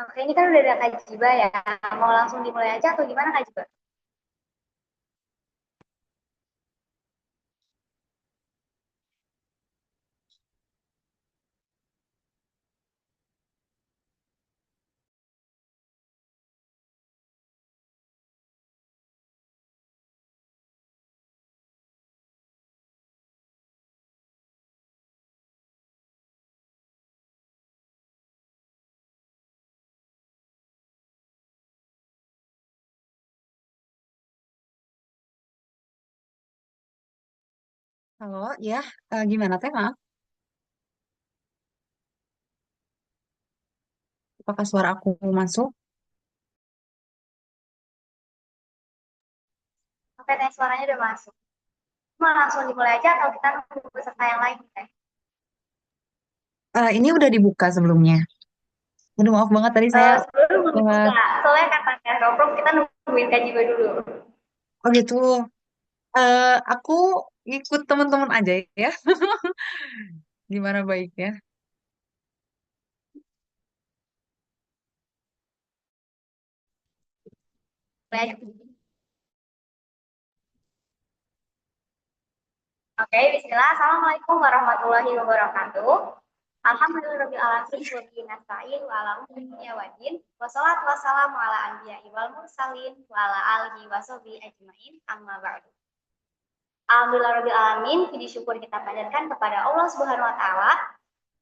Oke, ini kan udah ada Kak Jiba ya. Mau langsung dimulai aja atau gimana Kak Jiba? Halo, ya, gimana teh, maaf? Apakah suara aku masuk? Oke, tes suaranya udah masuk. Mau langsung dimulai aja atau kita nunggu peserta yang lain Teh? Ini udah dibuka sebelumnya. Aduh, maaf banget tadi saya. Sebelum belum eh, dibuka, soalnya kata Kak Robrok kita nungguin Kak Jiba dulu. oh gitu. Aku ikut teman-teman aja ya. Gimana baiknya? Baik. Oke, bismillah. Assalamualaikum warahmatullahi wabarakatuh. Alhamdulillahirabbil alamin wa nasta'in wa ala umuri wadin. Wassalatu wassalamu ala anbiya'i wal mursalin wa ala alihi wa sahbihi ajmain. Amma ba'du. Alhamdulillahirabbil alamin, puji syukur kita panjatkan kepada Allah Subhanahu wa taala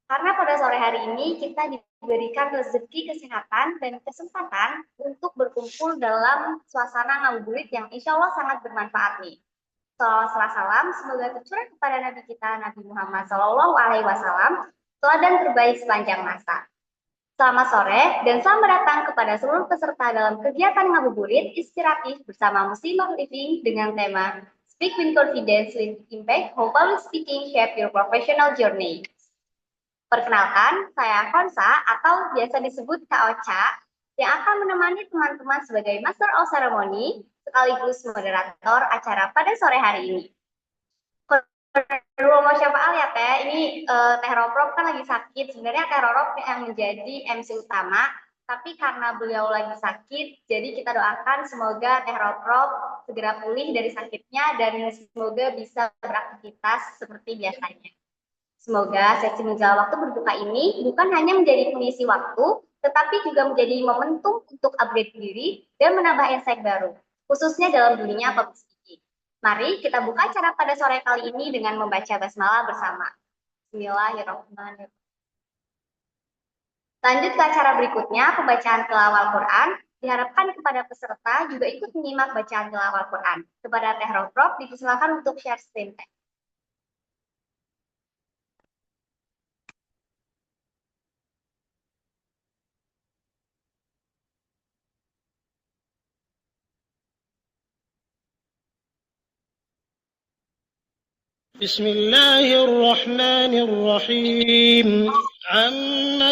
karena pada sore hari ini kita diberikan rezeki kesehatan dan kesempatan untuk berkumpul dalam suasana ngabuburit yang insya Allah sangat bermanfaat nih. Salawat salam semoga tercurah kepada Nabi kita Nabi Muhammad Shallallahu Alaihi Wasallam, teladan terbaik sepanjang masa. Selamat sore dan selamat datang kepada seluruh peserta dalam kegiatan ngabuburit inspiratif bersama Muslimah Living dengan tema Speak with Confidence with Impact, How Public Speaking Shape Your Professional Journey. Perkenalkan, saya Konsa atau biasa disebut Kak Ocha yang akan menemani teman-teman sebagai Master of Ceremony sekaligus moderator acara pada sore hari ini. Mau siapa ya Teh? Ini Teh Roprop kan lagi sakit. Sebenarnya Teh Roprop yang menjadi MC utama, tapi karena beliau lagi sakit, jadi kita doakan semoga Teh Roprop segera pulih dari sakitnya dan semoga bisa beraktivitas seperti biasanya. Semoga sesi menjelang waktu berbuka ini bukan hanya menjadi pengisi waktu, tetapi juga menjadi momentum untuk upgrade diri dan menambah insight baru, khususnya dalam dunia public speaking. Mari kita buka acara pada sore kali ini dengan membaca basmalah bersama. Bismillahirrahmanirrahim. Lanjut ke acara berikutnya, pembacaan tilawah Al-Quran. Diharapkan kepada peserta juga ikut menyimak bacaan tilawah Al-Quran. Kepada Teh Roprof, dipersilakan untuk share screen Teh. بسم الله الرحمن الرحيم عم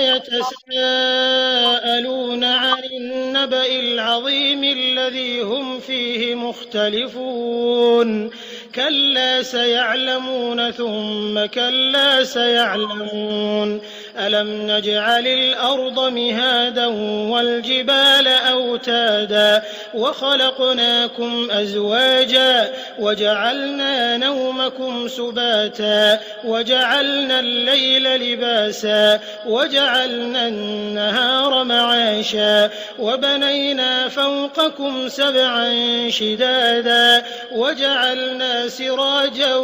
يتساءلون عن النبأ العظيم الذي هم فيه مختلفون كلا سيعلمون ثم كلا سيعلمون ألم نجعل الأرض مهادا والجبال أوتادا وخلقناكم أزواجا وجعلنا نومكم سباتا وجعلنا الليل لباسا وجعلنا النهار معاشا وبنينا فوقكم سبعا شدادا وجعلنا سراجا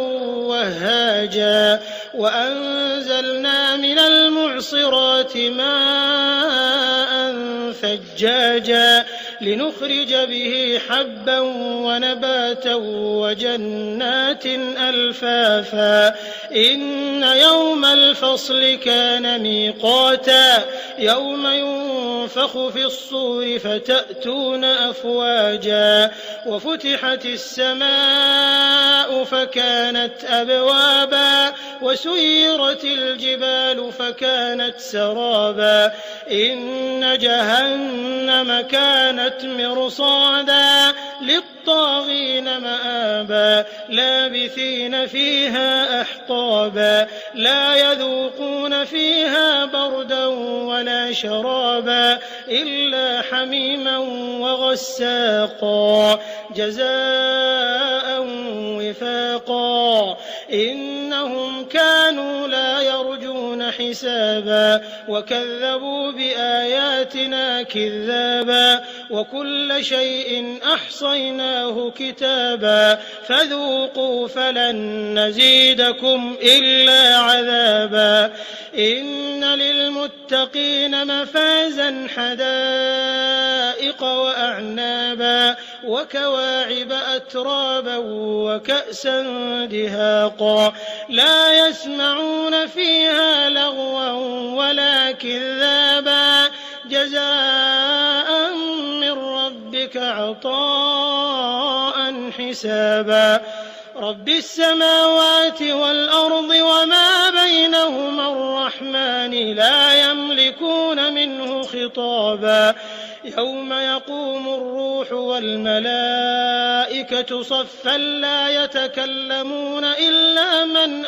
وهاجا وأنزلنا من المعصرات ماء ثجاجا لنخرج به حبا ونباتا وجنات ألفافا إن يوم الفصل كان ميقاتا يوم ينفخ في الصور فتأتون أفواجا وفتحت السماء فكانت أبوابا وسيرت الجبال فكانت سرابا إن جهنم كانت مرصادا للطاغين مآبا لابثين فيها أحقابا لا يذوقون فيها بردا ولا شرابا إلا حميما وغساقا جزاء وفاقا إنهم كانوا لا يرجون حسابا وكذبوا بآياتنا كذابا وكل شيء أحصيناه كتابا فذوقوا فلن نزيدكم إلا عذابا إن للمتقين مفازا حدائق وأعنابا وكواعب أترابا وكأسا دهاقا لا يسمعون فيها لغوا ولا كذابا جزاء من ربك عطاء حسابا رب السماوات والأرض وما بينهما الرحمن لا يملكون منه خطابا يوم يقوم الروح والملائكة صفا لا يتكلمون إلا من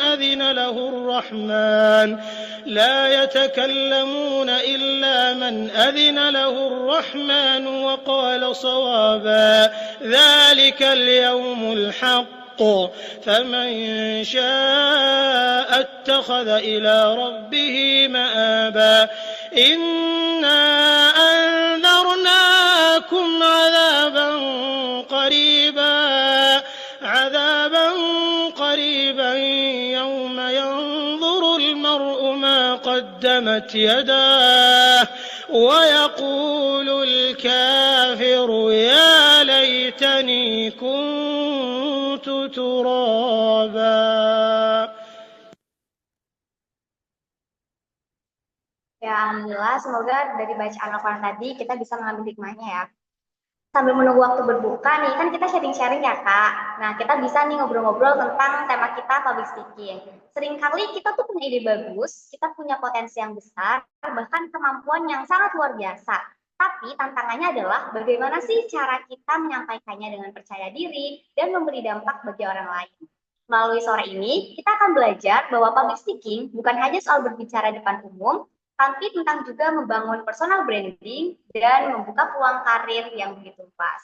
أذن له الرحمن وقال صوابا ذلك اليوم الحق فمن شاء اتخذ إلى ربه مآبا إنا أنذرناكم عذابا قريبا يوم ينظر المرء ما قدمت يداه ويقول الكافر يا ليتني كنت ترابا. Ya, alhamdulillah. Semoga dari bacaan Al-Quran tadi kita bisa mengambil hikmahnya ya. Sambil menunggu waktu berbuka nih, kan kita sharing-sharing ya Kak. Nah, kita bisa nih ngobrol-ngobrol tentang tema kita public speaking. Seringkali kita tuh punya ide bagus, kita punya potensi yang besar, bahkan kemampuan yang sangat luar biasa. Tapi tantangannya adalah bagaimana sih cara kita menyampaikannya dengan percaya diri dan memberi dampak bagi orang lain. Melalui sore ini, kita akan belajar bahwa public speaking bukan hanya soal berbicara depan umum, tapi tentang juga membangun personal branding dan membuka peluang karir yang begitu luas.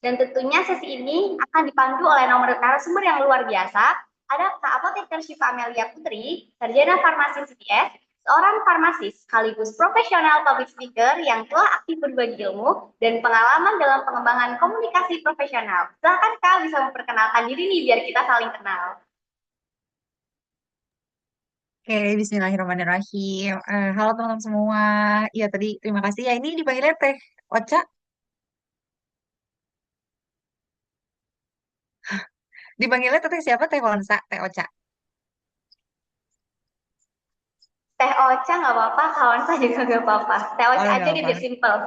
Dan tentunya sesi ini akan dipandu oleh narasumber yang luar biasa. Ada Kak Apoteker Syifa Amelia Putri, Sarjana Farmasi CPS, seorang farmasis sekaligus profesional public speaker yang telah aktif berbagi ilmu dan pengalaman dalam pengembangan komunikasi profesional. Silakan Kak bisa memperkenalkan diri nih biar kita saling kenal. Oke, Bismillahirrahmanirrahim. Halo teman-teman semua. Iya tadi terima kasih ya. Ini dipanggilnya Teh Ocha. Dipanggilnya Teh siapa? Teh Wansa, Teh Ocha. Teh Ocha nggak apa-apa, kawan saya juga nggak apa-apa. Teh Ocha Oh, aja nggak deh apa. biar simple.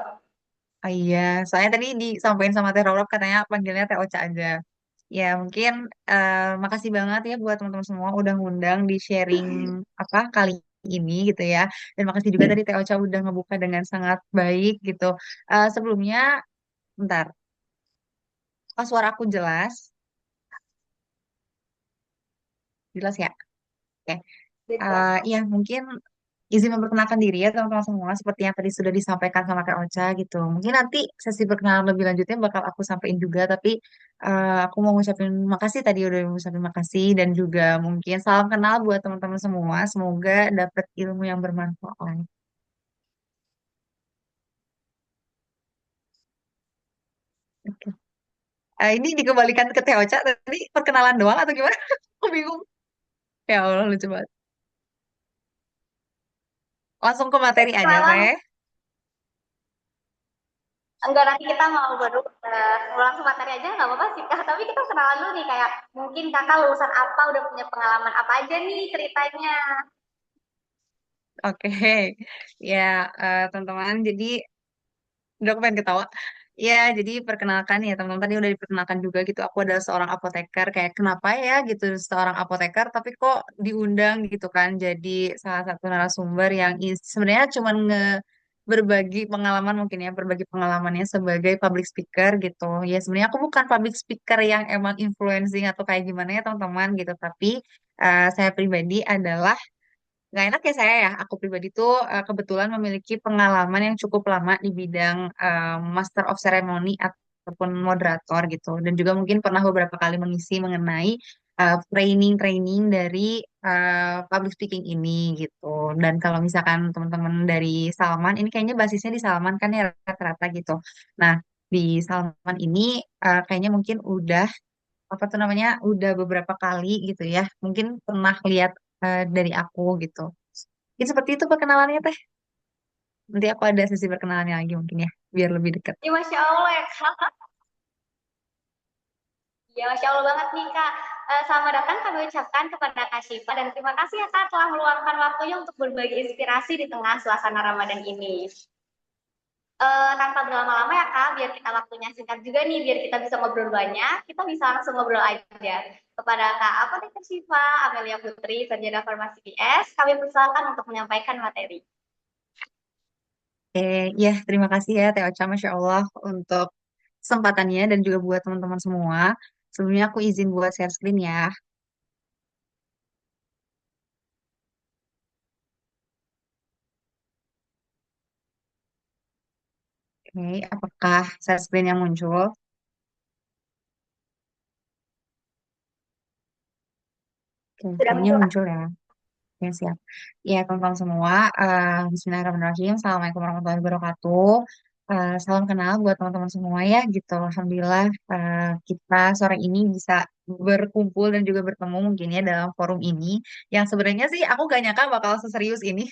Oh iya, soalnya tadi disampaikan sama Teh Rorop katanya panggilnya Teh Ocha aja. Ya mungkin makasih banget ya buat teman-teman semua udah ngundang di sharing apa kali ini gitu ya. Dan makasih juga tadi Teh Ocha udah ngebuka dengan sangat baik gitu. Sebelumnya, bentar. Pas suara aku jelas, jelas ya? Oke. Udah jelas. Ya mungkin izin memperkenalkan diri ya teman-teman semua seperti yang tadi sudah disampaikan sama Kak Ocha gitu. Mungkin nanti sesi perkenalan lebih lanjutnya bakal aku sampaikan juga tapi aku mau ngucapin makasih tadi udah ngucapin makasih dan juga mungkin salam kenal buat teman-teman semua. Semoga dapat ilmu yang bermanfaat. Oke. Ini dikembalikan ke Teh Ocha tadi perkenalan doang atau gimana? Aku bingung. Ya Allah lucu banget. Langsung ke Oke, materi aja kenalan. Teh. Enggak, nanti kita mau baru langsung materi aja nggak apa-apa sih Kak. Tapi kita kenalan dulu nih kayak mungkin Kakak lulusan apa, udah punya pengalaman apa aja nih ceritanya. Oke. Ya teman-teman jadi udah aku pengen ketawa. Ya, jadi perkenalkan ya teman-teman tadi udah diperkenalkan juga gitu. Aku adalah seorang apoteker. Kayak kenapa ya gitu seorang apoteker, tapi kok diundang gitu kan? Jadi salah satu narasumber yang sebenarnya cuma berbagi pengalaman mungkin ya, berbagi pengalamannya sebagai public speaker gitu. Ya sebenarnya aku bukan public speaker yang emang influencing atau kayak gimana ya teman-teman gitu, tapi saya pribadi adalah nggak enak ya saya ya, aku pribadi tuh kebetulan memiliki pengalaman yang cukup lama di bidang Master of Ceremony ataupun moderator gitu, dan juga mungkin pernah beberapa kali mengisi mengenai training-training dari public speaking ini gitu. Dan kalau misalkan teman-teman dari Salman, ini kayaknya basisnya di Salman kan ya rata-rata gitu. Nah, di Salman ini kayaknya mungkin udah apa tuh namanya udah beberapa kali gitu ya mungkin pernah lihat dari aku gitu. Ini seperti itu perkenalannya teh. Nanti aku ada sesi perkenalannya lagi mungkin ya biar lebih dekat. Ya, Masya Allah ya, Kak. Ya, Masya Allah banget nih, Kak. Selamat datang kami ucapkan kepada Kak Syifa dan terima kasih ya, Kak, telah meluangkan waktunya untuk berbagi inspirasi di tengah suasana Ramadan ini. Tanpa berlama-lama ya, Kak, biar kita waktunya singkat juga nih, biar kita bisa ngobrol banyak, kita bisa langsung ngobrol aja. Kepada Kak Apoteker Syifa, Amelia Putri, Sarjana Farmasi PS, kami persilakan untuk menyampaikan materi. Ya terima kasih ya Teh Ocha, Masya Allah untuk kesempatannya dan juga buat teman-teman semua. Sebelumnya aku izin buat share screen ya. Oke, apakah share screen yang muncul? Oke, Sudah kayaknya muncul, Kak. muncul ya. Ya, siap. Ya, teman-teman semua, Bismillahirrahmanirrahim. Assalamualaikum warahmatullahi wabarakatuh. Salam kenal buat teman-teman semua ya, gitu. Alhamdulillah, kita sore ini bisa berkumpul dan juga bertemu mungkin ya dalam forum ini. Yang sebenarnya sih aku gak nyangka bakal seserius ini.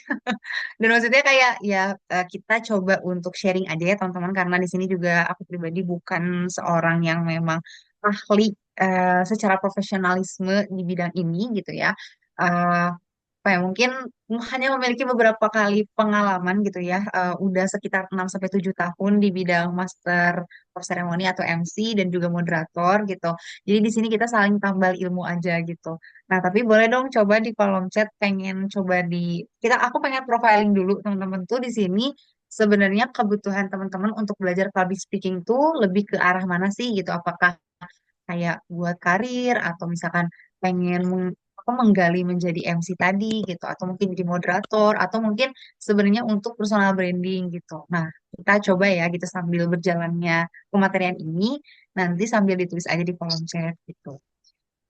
Dan maksudnya kayak ya kita coba untuk sharing aja ya teman-teman, karena di sini juga aku pribadi bukan seorang yang memang ahli secara profesionalisme di bidang ini gitu ya. Eh, apa ya mungkin hanya memiliki beberapa kali pengalaman gitu ya, udah sekitar 6 sampai 7 tahun di bidang Master of Ceremony atau MC dan juga moderator gitu. Jadi di sini kita saling tambal ilmu aja gitu. Nah, tapi boleh dong coba di kolom chat pengen coba di aku pengen profiling dulu teman-teman tuh di sini sebenarnya kebutuhan teman-teman untuk belajar public speaking tuh lebih ke arah mana sih gitu. Apakah kayak buat karir atau misalkan pengen menggali menjadi MC tadi gitu atau mungkin jadi moderator atau mungkin sebenarnya untuk personal branding gitu. Nah, kita coba ya gitu sambil berjalannya pematerian ini nanti sambil ditulis aja di kolom chat gitu.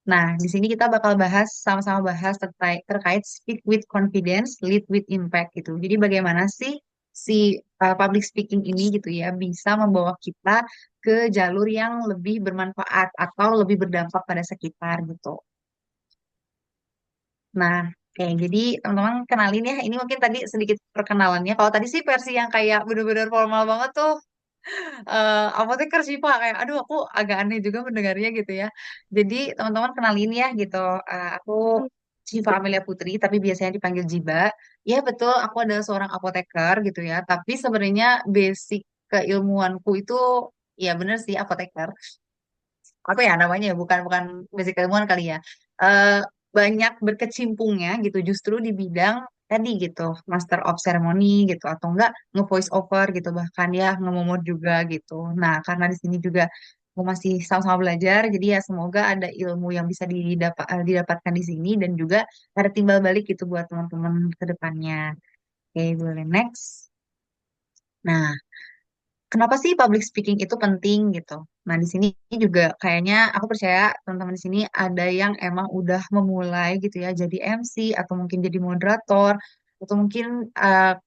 Nah, di sini kita bakal bahas sama-sama bahas terkait speak with confidence, lead with impact gitu. Jadi bagaimana sih si public speaking ini gitu ya bisa membawa kita ke jalur yang lebih bermanfaat atau lebih berdampak pada sekitar gitu. Nah, oke, jadi teman-teman kenalin ya. Ini mungkin tadi sedikit perkenalannya. Kalau tadi sih versi yang kayak bener-bener formal banget tuh, apoteker sih Pak. Kayak, aduh aku agak aneh juga mendengarnya gitu ya. Jadi teman-teman kenalin ya gitu. Aku Syifa Amelia Putri, tapi biasanya dipanggil Jiba. Ya betul, aku adalah seorang apoteker gitu ya. Tapi sebenarnya basic keilmuanku itu, ya bener sih apoteker apa ya namanya ya, bukan bukan basic ilmuwan kali ya. Eh Banyak berkecimpungnya gitu justru di bidang tadi gitu Master of Ceremony gitu atau enggak nge-voice over gitu bahkan ya nge-momod juga gitu. Nah, karena di sini juga aku masih sama-sama belajar jadi ya semoga ada ilmu yang bisa didapatkan di sini dan juga ada timbal balik gitu buat teman-teman ke depannya. Oke, boleh next. Nah, kenapa sih public speaking itu penting gitu? Nah, di sini juga kayaknya aku percaya teman-teman di sini ada yang emang udah memulai gitu ya jadi MC atau mungkin jadi moderator atau mungkin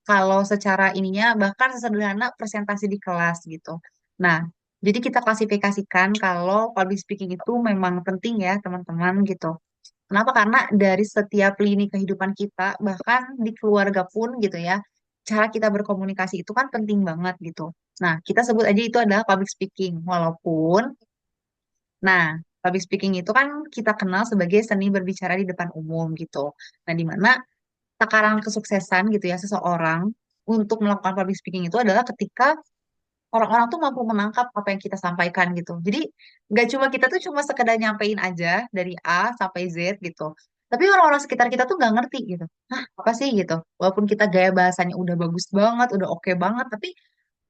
kalau secara ininya bahkan sesederhana presentasi di kelas gitu. Nah, jadi kita klasifikasikan kalau public speaking itu memang penting ya teman-teman gitu. Kenapa? Karena dari setiap lini kehidupan kita, bahkan di keluarga pun gitu ya, cara kita berkomunikasi itu kan penting banget gitu. Nah, kita sebut aja itu adalah public speaking. Walaupun, nah, public speaking itu kan kita kenal sebagai seni berbicara di depan umum gitu. Nah, di mana takaran kesuksesan gitu ya seseorang untuk melakukan public speaking itu adalah ketika orang-orang tuh mampu menangkap apa yang kita sampaikan gitu. Jadi, nggak cuma kita tuh cuma sekedar nyampein aja dari A sampai Z gitu. Tapi orang-orang sekitar kita tuh nggak ngerti gitu. Hah, apa sih gitu? Walaupun kita gaya bahasanya udah bagus banget, udah oke banget, tapi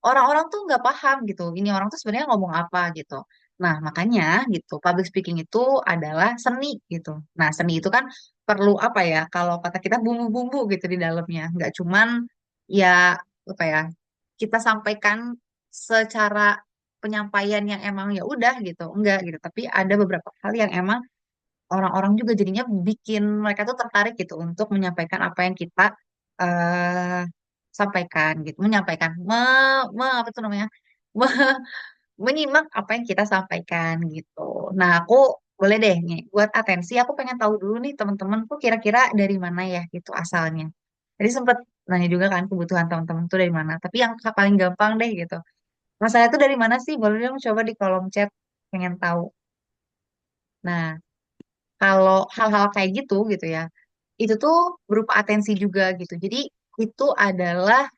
orang-orang tuh nggak paham gitu. Ini orang tuh sebenarnya ngomong apa gitu. Nah, makanya gitu, public speaking itu adalah seni gitu. Nah, seni itu kan perlu apa ya? Kalau kata kita bumbu-bumbu gitu di dalamnya. Nggak cuman ya apa ya? Kita sampaikan secara penyampaian yang emang ya udah gitu. Enggak gitu. Tapi ada beberapa hal yang emang orang-orang juga jadinya bikin mereka tuh tertarik gitu untuk menyampaikan apa yang kita eh sampaikan gitu, menyampaikan, apa tuh namanya, me- menyimak apa yang kita sampaikan gitu. Nah, aku boleh deh nih buat atensi, aku pengen tahu dulu nih teman-teman tuh kira-kira dari mana ya gitu asalnya. Jadi sempet nanya juga kan kebutuhan teman-teman tuh dari mana. Tapi yang paling gampang deh gitu. Masalah itu dari mana sih? Boleh dong coba di kolom chat pengen tahu. Nah, kalau hal-hal kayak gitu ya, itu tuh berupa atensi juga gitu. Jadi itu adalah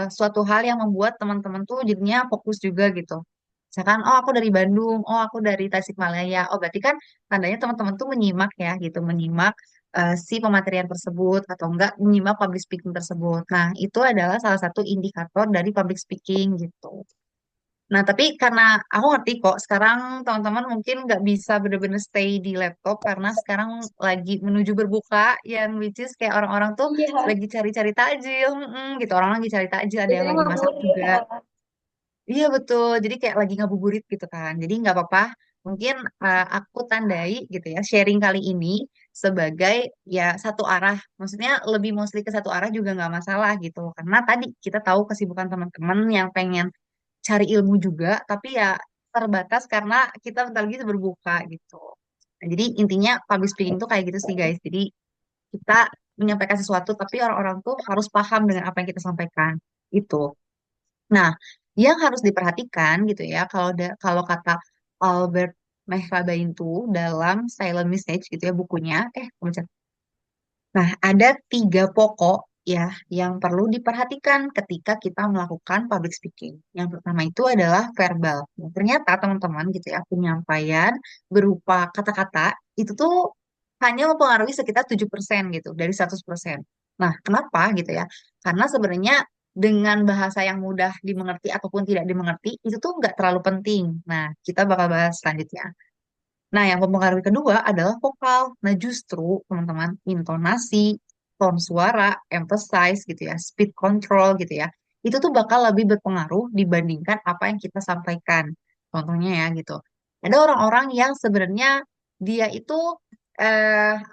suatu hal yang membuat teman-teman tuh jadinya fokus juga gitu. Misalkan, oh aku dari Bandung, oh aku dari Tasikmalaya, oh berarti kan tandanya teman-teman tuh menyimak ya gitu, menyimak si pematerian tersebut atau enggak menyimak public speaking tersebut. Nah itu adalah salah satu indikator dari public speaking gitu. Nah, tapi karena aku ngerti kok, sekarang teman-teman mungkin nggak bisa bener-bener stay di laptop karena sekarang lagi menuju berbuka, yang which is kayak orang-orang tuh Iya, lagi cari-cari takjil, gitu. Orang lagi cari takjil, ada yang biasanya lagi masak ngabuburit juga. ya. Iya betul, jadi kayak lagi ngabuburit gitu kan. Jadi nggak apa-apa, mungkin aku tandai gitu ya, sharing kali ini sebagai ya satu arah. Maksudnya lebih mostly ke satu arah juga nggak masalah gitu. Karena tadi kita tahu kesibukan teman-teman yang pengen cari ilmu juga, tapi ya terbatas karena kita bentar lagi berbuka gitu. Nah, jadi intinya public speaking tuh kayak gitu sih guys. Jadi kita menyampaikan sesuatu, tapi orang-orang tuh harus paham dengan apa yang kita sampaikan. Itu. Nah, yang harus diperhatikan gitu ya, kalau kata Albert Mehrabain tuh dalam Silent Message gitu ya bukunya, nah, ada 3 pokok ya yang perlu diperhatikan ketika kita melakukan public speaking. Yang pertama itu adalah verbal. Nah, ternyata teman-teman gitu ya, penyampaian berupa kata-kata itu tuh hanya mempengaruhi sekitar 7% gitu dari 100%. Nah, kenapa gitu ya? Karena sebenarnya dengan bahasa yang mudah dimengerti ataupun tidak dimengerti itu tuh nggak terlalu penting. Nah, kita bakal bahas selanjutnya. Nah, yang mempengaruhi kedua adalah vokal. Nah, justru teman-teman, intonasi, tone suara, emphasize gitu ya, speed control gitu ya, itu tuh bakal lebih berpengaruh dibandingkan apa yang kita sampaikan. Contohnya ya gitu. Ada orang-orang yang sebenarnya dia itu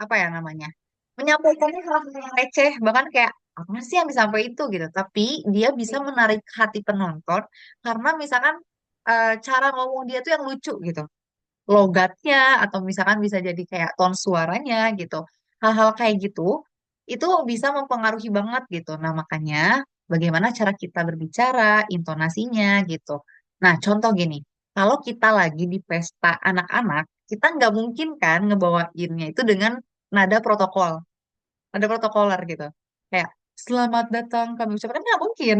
apa ya namanya? Menyampaikannya hal-hal yang receh, bahkan kayak apa sih yang disampaikan itu gitu. Tapi dia bisa menarik hati penonton karena misalkan cara ngomong dia tuh yang lucu gitu logatnya atau misalkan bisa jadi kayak tone suaranya gitu. Hal-hal kayak gitu itu bisa mempengaruhi banget gitu. Nah, makanya bagaimana cara kita berbicara, intonasinya gitu. Nah, contoh gini, kalau kita lagi di pesta anak-anak, kita nggak mungkin kan ngebawainnya itu dengan nada protokol, nada protokoler gitu. Kayak, selamat datang kami ucapkan, nggak mungkin.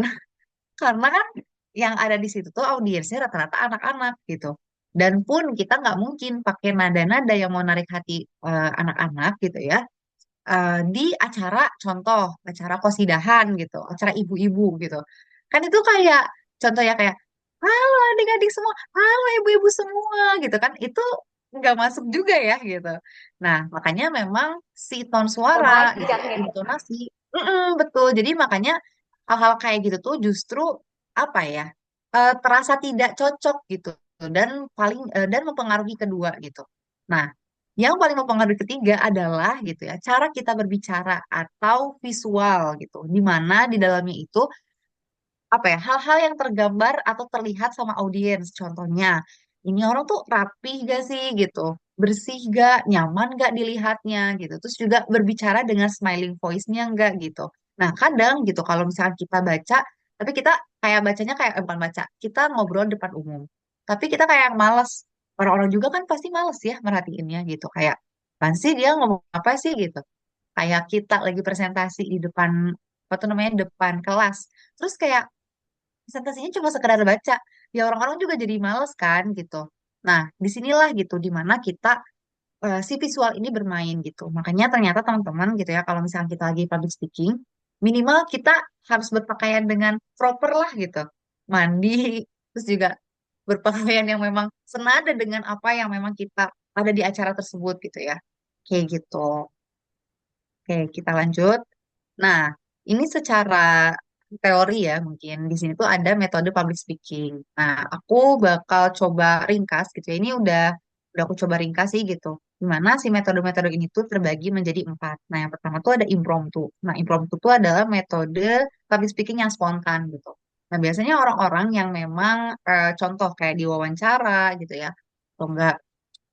Karena kan yang ada di situ tuh audiensnya rata-rata anak-anak gitu. Dan pun kita nggak mungkin pakai nada-nada yang mau narik hati anak-anak gitu ya di acara contoh acara kosidahan gitu, acara ibu-ibu gitu. Kan itu kayak contoh ya kayak halo adik-adik semua, halo ibu-ibu semua gitu kan. Itu nggak masuk juga ya gitu. Nah, makanya memang si tone suara gitu, Memajang gitu. intonasi, betul. Jadi makanya hal-hal kayak gitu tuh justru apa ya terasa tidak cocok gitu dan mempengaruhi kedua gitu. Nah, yang paling mempengaruhi ketiga adalah gitu ya, cara kita berbicara atau visual gitu, di mana di dalamnya itu apa ya, hal-hal yang tergambar atau terlihat sama audiens. Contohnya, ini orang tuh rapih gak sih gitu, bersih gak, nyaman gak dilihatnya gitu. Terus juga berbicara dengan smiling voice-nya gak gitu. Nah, kadang gitu kalau misalkan kita baca, tapi kita kayak bacanya kayak bukan baca, kita ngobrol depan umum. Tapi kita kayak males. Orang-orang juga kan pasti males ya merhatiinnya gitu. Kayak, apaan sih dia ngomong apa sih gitu. Kayak kita lagi presentasi di depan, apa tuh namanya, depan kelas. Terus kayak presentasinya cuma sekedar baca, ya orang-orang juga jadi males kan gitu. Nah, disinilah gitu, dimana kita si visual ini bermain gitu. Makanya ternyata teman-teman gitu ya, kalau misalnya kita lagi public speaking, minimal kita harus berpakaian dengan proper lah gitu. Mandi, terus juga berpakaian yang memang senada dengan apa yang memang kita ada di acara tersebut gitu ya. Kayak gitu. Oke, kita lanjut. Nah, ini secara teori ya mungkin di sini tuh ada metode public speaking. Nah, aku bakal coba ringkas gitu ya. Ini udah aku coba ringkas sih gitu. Dimana si metode-metode ini tuh terbagi menjadi empat. Nah, yang pertama tuh ada impromptu. Nah, impromptu tuh adalah metode public speaking yang spontan gitu. Nah, biasanya orang-orang yang memang contoh kayak di wawancara gitu ya, atau enggak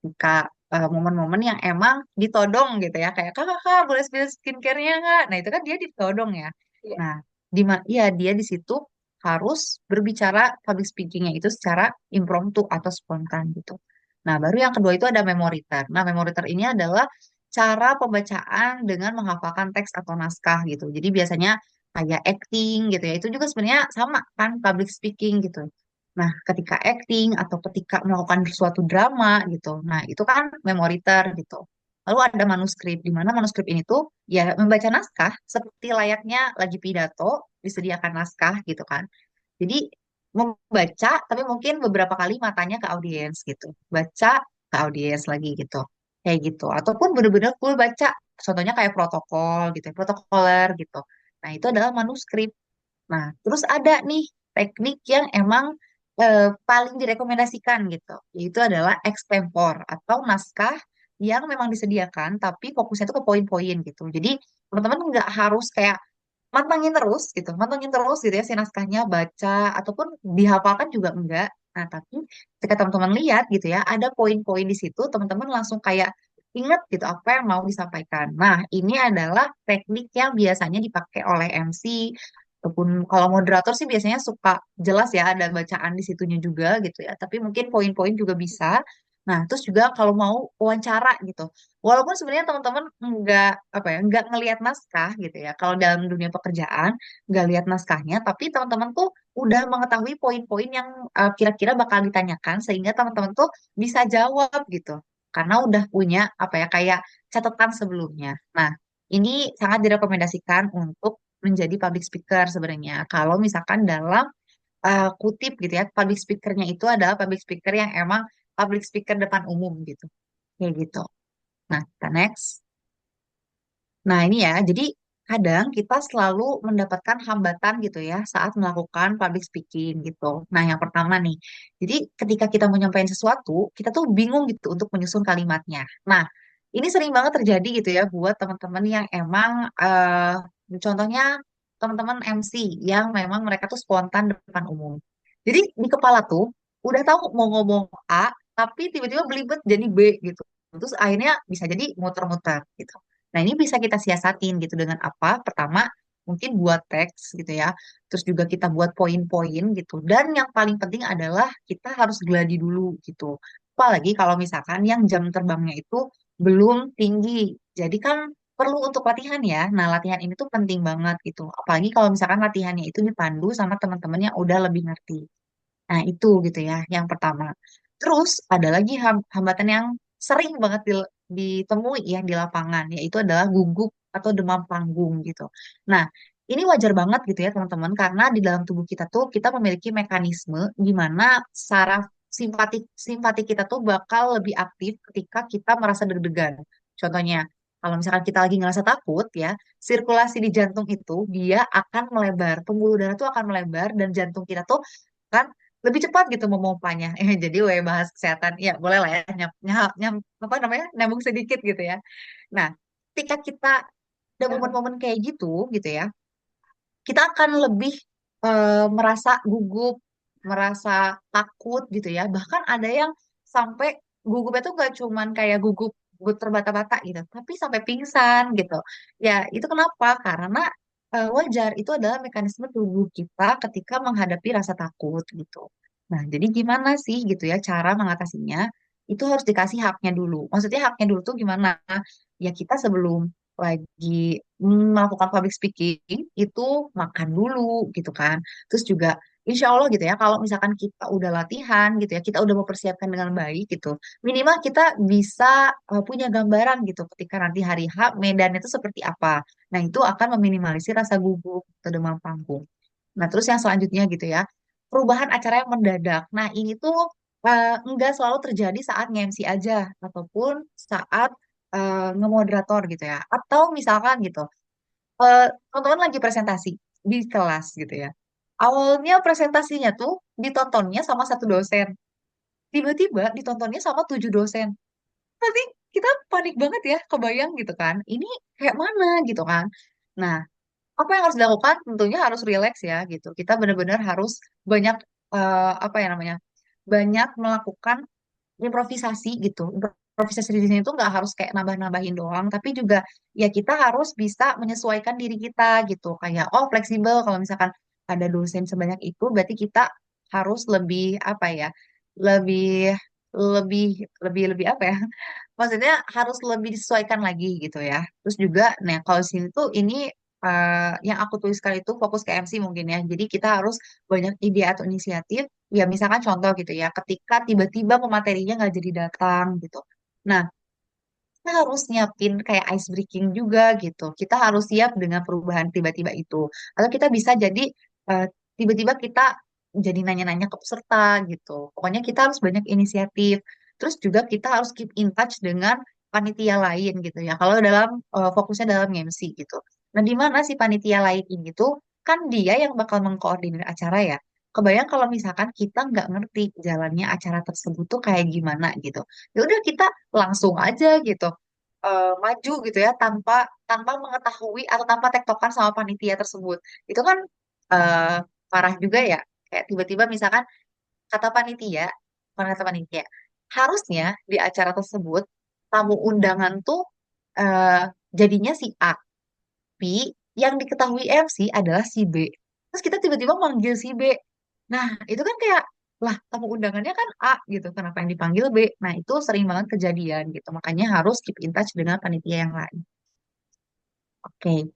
jika momen-momen yang emang ditodong gitu ya kayak kakak boleh spill skincare-nya nggak, nah itu kan dia ditodong ya. Iya. Nah iya dia di situ harus berbicara public speaking-nya itu secara impromptu atau spontan gitu. Nah baru yang kedua itu ada memoriter. Nah memoriter ini adalah cara pembacaan dengan menghafalkan teks atau naskah gitu. Jadi biasanya kayak acting gitu ya, itu juga sebenarnya sama kan public speaking gitu. Nah, ketika acting atau ketika melakukan suatu drama gitu, nah itu kan memoriter gitu. Lalu ada manuskrip, di mana manuskrip ini tuh ya membaca naskah seperti layaknya lagi pidato, disediakan naskah gitu kan. Jadi membaca, tapi mungkin beberapa kali matanya ke audiens gitu. Baca ke audiens lagi gitu. Kayak gitu. Ataupun bener-bener full baca, contohnya kayak protokol gitu, ya, protokoler gitu. Nah, itu adalah manuskrip. Nah, terus ada nih teknik yang emang paling direkomendasikan gitu, yaitu adalah extempor atau naskah yang memang disediakan, tapi fokusnya itu ke poin-poin gitu. Jadi teman-teman nggak harus kayak mantengin terus gitu ya si naskahnya baca ataupun dihafalkan juga enggak. Nah, tapi ketika teman-teman lihat gitu ya, ada poin-poin di situ, teman-teman langsung kayak ingat gitu apa yang mau disampaikan. Nah, ini adalah teknik yang biasanya dipakai oleh MC ataupun kalau moderator sih biasanya suka jelas ya ada bacaan di situnya juga gitu ya. Tapi mungkin poin-poin juga bisa. Nah, terus juga kalau mau wawancara gitu. Walaupun sebenarnya teman-teman nggak apa ya, nggak ngelihat naskah gitu ya. Kalau dalam dunia pekerjaan nggak lihat naskahnya, tapi teman-teman tuh udah mengetahui poin-poin yang kira-kira bakal ditanyakan sehingga teman-teman tuh bisa jawab gitu. Karena udah punya apa ya kayak catatan sebelumnya. Nah, ini sangat direkomendasikan untuk menjadi public speaker sebenarnya. Kalau misalkan dalam kutip gitu ya, public speakernya itu adalah public speaker yang emang public speaker depan umum gitu. Kayak gitu. Nah, kita next. Nah, ini ya, jadi kadang kita selalu mendapatkan hambatan gitu ya saat melakukan public speaking gitu. Nah, yang pertama nih, jadi ketika kita mau nyampein sesuatu, kita tuh bingung gitu untuk menyusun kalimatnya. Nah, ini sering banget terjadi gitu ya buat teman-teman yang emang, contohnya teman-teman MC yang memang mereka tuh spontan depan umum. Jadi di kepala tuh udah tahu mau ngomong A, tapi tiba-tiba belibet jadi B gitu. Terus akhirnya bisa jadi muter-muter gitu. Nah, ini bisa kita siasatin gitu dengan apa? Pertama, mungkin buat teks gitu ya. Terus juga kita buat poin-poin gitu. Dan yang paling penting adalah kita harus gladi dulu gitu. Apalagi kalau misalkan yang jam terbangnya itu belum tinggi. Jadi kan perlu untuk latihan ya. Nah, latihan ini tuh penting banget gitu. Apalagi kalau misalkan latihannya itu dipandu sama teman-teman yang udah lebih ngerti. Nah, itu gitu ya, yang pertama. Terus ada lagi hambatan yang sering banget ditemui ya di lapangan, yaitu adalah gugup atau demam panggung gitu. Nah, ini wajar banget gitu ya teman-teman, karena di dalam tubuh kita tuh kita memiliki mekanisme di mana saraf simpatik kita tuh bakal lebih aktif ketika kita merasa deg-degan. Contohnya, kalau misalkan kita lagi ngerasa takut ya, sirkulasi di jantung itu dia akan melebar, pembuluh darah tuh akan melebar dan jantung kita tuh kan lebih cepat gitu memompanya. Jadi bahas kesehatan, ya boleh lah ya apa namanya nyambung sedikit gitu ya. Nah, ketika kita ada momen-momen kayak gitu ya, kita akan lebih merasa gugup, merasa takut gitu ya. Bahkan ada yang sampai gugupnya tuh gak cuman kayak gugup terbata-bata gitu, tapi sampai pingsan gitu. Ya, itu kenapa? Karena wajar, itu adalah mekanisme tubuh kita ketika menghadapi rasa takut gitu. Nah, jadi gimana sih gitu ya cara mengatasinya? Itu harus dikasih haknya dulu. Maksudnya haknya dulu tuh gimana? Ya kita sebelum lagi melakukan public speaking itu makan dulu gitu kan. Terus juga insya Allah gitu ya, kalau misalkan kita udah latihan gitu ya, kita udah mempersiapkan dengan baik gitu, minimal kita bisa punya gambaran gitu ketika nanti hari H medan itu seperti apa. Nah, itu akan meminimalisir rasa gugup atau demam panggung. Nah, terus yang selanjutnya gitu ya, perubahan acara yang mendadak. Nah, ini tuh enggak selalu terjadi saat nge-MC aja, ataupun saat ngemoderator gitu ya. Atau misalkan gitu, teman-teman lagi presentasi di kelas gitu ya. Awalnya presentasinya tuh ditontonnya sama satu dosen. Tiba-tiba ditontonnya sama 7 dosen. Nanti kita panik banget ya, kebayang gitu kan. Ini kayak mana gitu kan. Nah, apa yang harus dilakukan? Tentunya harus rileks ya gitu. Kita benar-benar harus banyak apa ya namanya? Banyak melakukan improvisasi gitu. Improvisasi di sini tuh nggak harus kayak nambah-nambahin doang, tapi juga ya kita harus bisa menyesuaikan diri kita gitu. Kayak oh fleksibel kalau misalkan ada dosen sebanyak itu, berarti kita harus lebih apa ya? Lebih lebih lebih apa ya? Maksudnya harus lebih disesuaikan lagi gitu ya. Terus juga, nah kalau di sini tuh ini yang aku tuliskan itu fokus ke MC mungkin ya. Jadi kita harus banyak ide atau inisiatif. Ya misalkan contoh gitu ya, ketika tiba-tiba pematerinya nggak jadi datang gitu. Nah, kita harus nyiapin kayak ice breaking juga gitu. Kita harus siap dengan perubahan tiba-tiba itu. Atau kita bisa jadi eh, tiba-tiba kita jadi nanya-nanya ke peserta gitu. Pokoknya kita harus banyak inisiatif. Terus juga kita harus keep in touch dengan panitia lain gitu ya. Kalau dalam fokusnya dalam MC gitu. Nah, di mana si panitia lain ini tuh kan dia yang bakal mengkoordinir acara ya. Kebayang kalau misalkan kita nggak ngerti jalannya acara tersebut tuh kayak gimana gitu. Ya udah kita langsung aja gitu maju gitu ya tanpa tanpa mengetahui atau tanpa tektokan sama panitia tersebut. Itu kan eh, parah juga ya. Kayak tiba-tiba misalkan kata panitia, bukan kata panitia, harusnya di acara tersebut tamu undangan tuh eh, jadinya si A, tapi yang diketahui MC adalah si B. Terus kita tiba-tiba manggil si B. Nah, itu kan kayak, lah tamu undangannya kan A gitu, kenapa yang dipanggil B? Nah, itu sering banget kejadian gitu. Makanya harus keep in touch dengan panitia yang lain. Oke.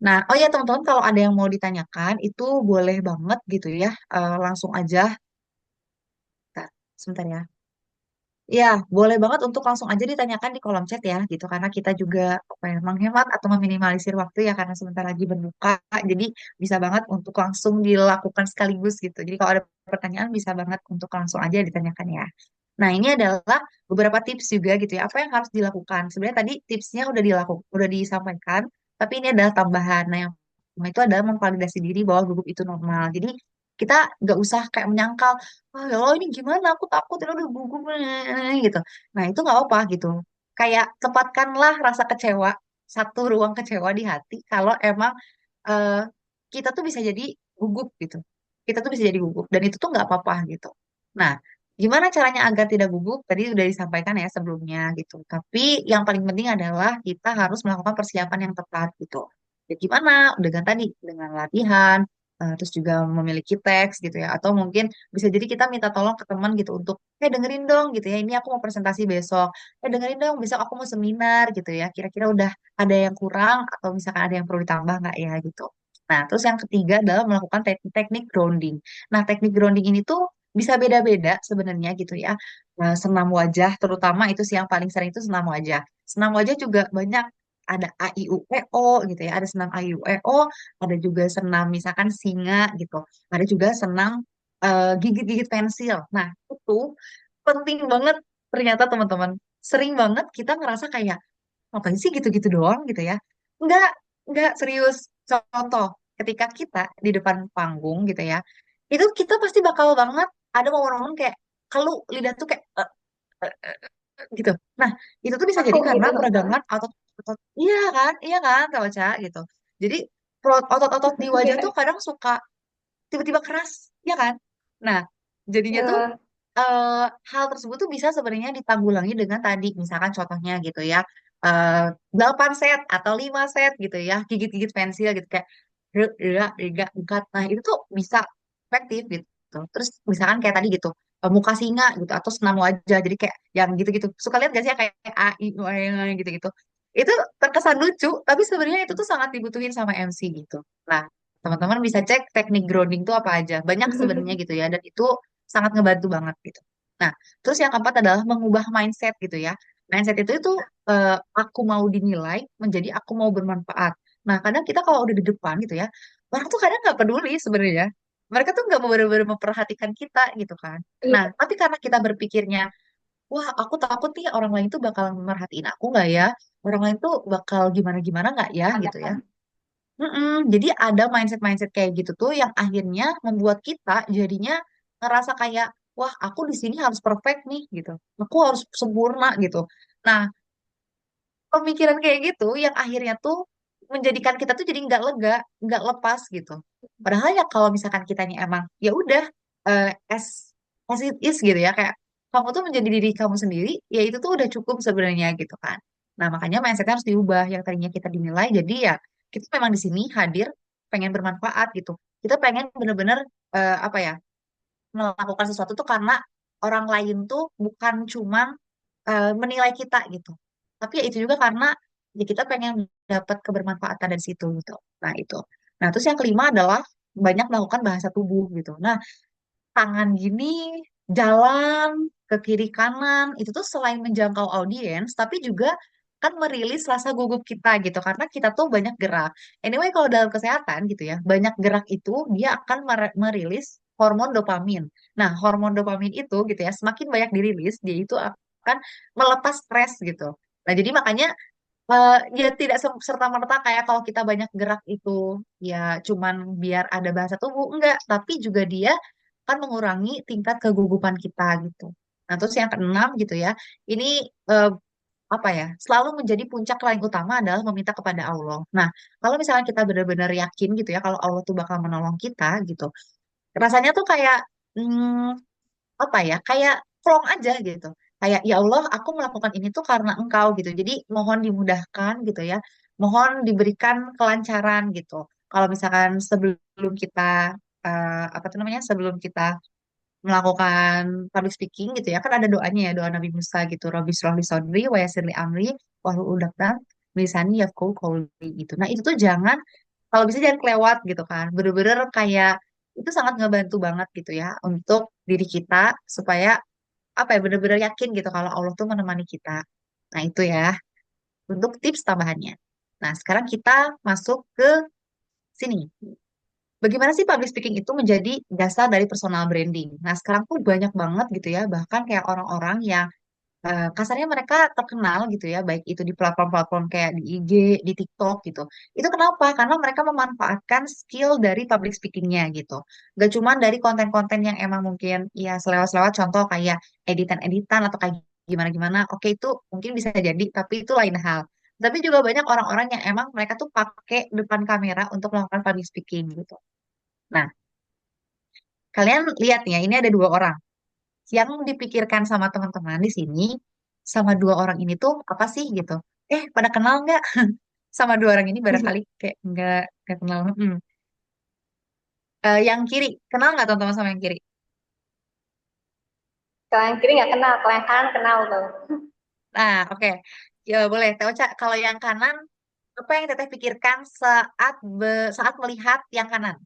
Nah, oh ya teman-teman, kalau ada yang mau ditanyakan, itu boleh banget gitu ya. Langsung aja. Bentar, sebentar ya. Ya, boleh banget untuk langsung aja ditanyakan di kolom chat ya, gitu. Karena kita juga apa ya, menghemat atau meminimalisir waktu ya, karena sebentar lagi berbuka. Jadi bisa banget untuk langsung dilakukan sekaligus gitu. Jadi kalau ada pertanyaan bisa banget untuk langsung aja ditanyakan ya. Nah, ini adalah beberapa tips juga gitu ya. Apa yang harus dilakukan? Sebenarnya tadi tipsnya udah disampaikan, tapi ini adalah tambahan. Nah, yang pertama itu adalah memvalidasi diri bahwa gugup itu normal. Jadi kita nggak usah kayak menyangkal ah ya Allah ini gimana aku takut ini udah gugup gitu. Nah itu nggak apa gitu. Kayak tempatkanlah rasa kecewa satu ruang kecewa di hati kalau emang eh, kita tuh bisa jadi gugup gitu. Kita tuh bisa jadi gugup dan itu tuh nggak apa-apa gitu. Nah gimana caranya agar tidak gugup? Tadi udah disampaikan ya sebelumnya gitu. Tapi yang paling penting adalah kita harus melakukan persiapan yang tepat gitu. Ya gimana? Dengan tadi dengan latihan, terus juga memiliki teks gitu ya atau mungkin bisa jadi kita minta tolong ke teman gitu untuk dengerin dong gitu ya ini aku mau presentasi besok dengerin dong besok aku mau seminar gitu ya kira-kira udah ada yang kurang atau misalkan ada yang perlu ditambah nggak ya gitu. Nah terus yang ketiga adalah melakukan teknik grounding. Nah teknik grounding ini tuh bisa beda-beda sebenarnya gitu ya. Nah, senam wajah terutama itu sih yang paling sering itu senam wajah. Senam wajah juga banyak ada A I U E O gitu ya ada senam A I U E O ada juga senam misalkan singa gitu, ada juga senam gigit-gigit pensil. Nah, itu penting banget ternyata teman-teman. Sering banget kita ngerasa kayak ngapain sih gitu-gitu doang gitu ya. Enggak, enggak serius. Contoh, ketika kita di depan panggung gitu ya, itu kita pasti bakal banget ada momen-momen kayak kalau lidah tuh kayak gitu. Nah, itu tuh bisa Aku jadi karena gitu. peragangan otot, iya kan, Kak Ocha gitu. Jadi otot-otot di wajah tuh Iya. kadang suka tiba-tiba keras, ya kan? Nah, jadinya tuh Ya. eh, hal tersebut tuh bisa sebenarnya ditanggulangi dengan tadi, misalkan contohnya gitu ya, eh 8 set atau 5 set gitu ya, gigit-gigit pensil gitu kayak enggak. Nah, itu tuh bisa efektif gitu. Terus misalkan kayak tadi gitu, muka singa gitu atau senam wajah, jadi kayak yang gitu-gitu. Suka lihat gak sih yang kayak A, I, U, E, E, gitu-gitu. Itu terkesan lucu, tapi sebenarnya itu tuh sangat dibutuhin sama MC gitu. Nah, Teman-teman bisa cek teknik grounding itu apa aja. Banyak sebenarnya gitu ya, dan itu sangat ngebantu banget gitu. Nah, terus yang keempat adalah mengubah mindset gitu ya. Mindset itu aku mau dinilai menjadi aku mau bermanfaat. Nah, kadang kita kalau udah di depan gitu ya, orang tuh kadang nggak peduli sebenarnya. Mereka tuh nggak mau benar-benar memperhatikan kita gitu kan. Nah, Iya, tapi karena kita berpikirnya, wah aku takut nih orang lain tuh bakal merhatiin aku nggak ya? Orang lain tuh bakal gimana-gimana nggak ya gitu ya? pandangan. Jadi ada mindset-mindset kayak gitu tuh yang akhirnya membuat kita jadinya ngerasa kayak, wah aku di sini harus perfect nih gitu. Aku harus sempurna gitu. Nah, pemikiran kayak gitu yang akhirnya tuh menjadikan kita tuh jadi nggak lega, nggak lepas gitu. Padahal ya kalau misalkan kitanya emang ya udah eh, as as it is gitu ya, kayak kamu tuh menjadi diri kamu sendiri, ya itu tuh udah cukup sebenarnya gitu kan. Nah makanya mindsetnya harus diubah, yang tadinya kita dinilai jadi ya kita memang di sini hadir pengen bermanfaat gitu. Kita pengen bener-bener apa ya, melakukan sesuatu tuh karena orang lain tuh bukan cuman menilai kita gitu. Tapi ya itu juga karena ya kita pengen dapat kebermanfaatan dari situ gitu. Nah, itu. Nah, terus yang kelima adalah banyak melakukan bahasa tubuh gitu. Nah, tangan gini jalan ke kiri kanan itu tuh selain menjangkau audiens tapi juga kan merilis rasa gugup kita gitu karena kita tuh banyak gerak. Anyway, kalau dalam kesehatan gitu ya, banyak gerak itu dia akan merilis hormon dopamin. Nah, hormon dopamin itu gitu ya, semakin banyak dirilis, dia itu akan melepas stres gitu. Nah, jadi makanya ya tidak serta-merta kayak kalau kita banyak gerak itu ya cuman biar ada bahasa tubuh, enggak, tapi juga dia akan mengurangi tingkat kegugupan kita gitu. Nah, terus yang keenam gitu ya, ini eh, apa ya, selalu menjadi puncak paling utama adalah meminta kepada Allah. Nah, kalau misalnya kita benar-benar yakin gitu ya kalau Allah tuh bakal menolong kita gitu, rasanya tuh kayak hmm, apa ya, kayak plong aja gitu, kayak ya Allah aku melakukan ini tuh karena engkau gitu, jadi mohon dimudahkan gitu ya, mohon diberikan kelancaran gitu. Kalau misalkan sebelum kita apa tuh namanya, sebelum kita melakukan public speaking gitu ya, kan ada doanya ya, doa Nabi Musa gitu, Rabbi shrah li sodri wa yassir li amri wahlul 'uqdatam min lisani yafqahu qawli gitu. Nah itu tuh jangan, kalau bisa jangan kelewat gitu kan, bener-bener kayak itu sangat ngebantu banget gitu ya untuk diri kita supaya apa ya, bener-bener yakin gitu kalau Allah tuh menemani kita. Nah itu ya untuk tips tambahannya. Nah sekarang kita masuk ke sini. Bagaimana sih public speaking itu menjadi dasar dari personal branding? Nah, sekarang tuh banyak banget gitu ya, bahkan kayak orang-orang yang kasarnya mereka terkenal gitu ya, baik itu di platform-platform kayak di IG, di TikTok gitu. Itu kenapa? Karena mereka memanfaatkan skill dari public speakingnya gitu. Gak cuma dari konten-konten yang emang mungkin ya selewat-selewat, contoh kayak editan-editan atau kayak gimana-gimana. Oke, itu mungkin bisa jadi, tapi itu lain hal. Tapi juga banyak orang-orang yang emang mereka tuh pakai depan kamera untuk melakukan public speaking gitu. Nah, kalian lihat ya, ini ada dua orang. Yang dipikirkan sama teman-teman di sini, sama dua orang ini tuh apa sih gitu. Pada kenal nggak sama dua orang ini? Barangkali kayak nggak kenal. Yang kiri, kenal nggak teman-teman sama yang kiri? Kalau yang kiri nggak kenal, kalau yang kanan kenal tuh. Nah, oke. Ya, boleh. Tahu, Cak, kalau yang kanan, apa yang Teteh pikirkan saat melihat yang kanan?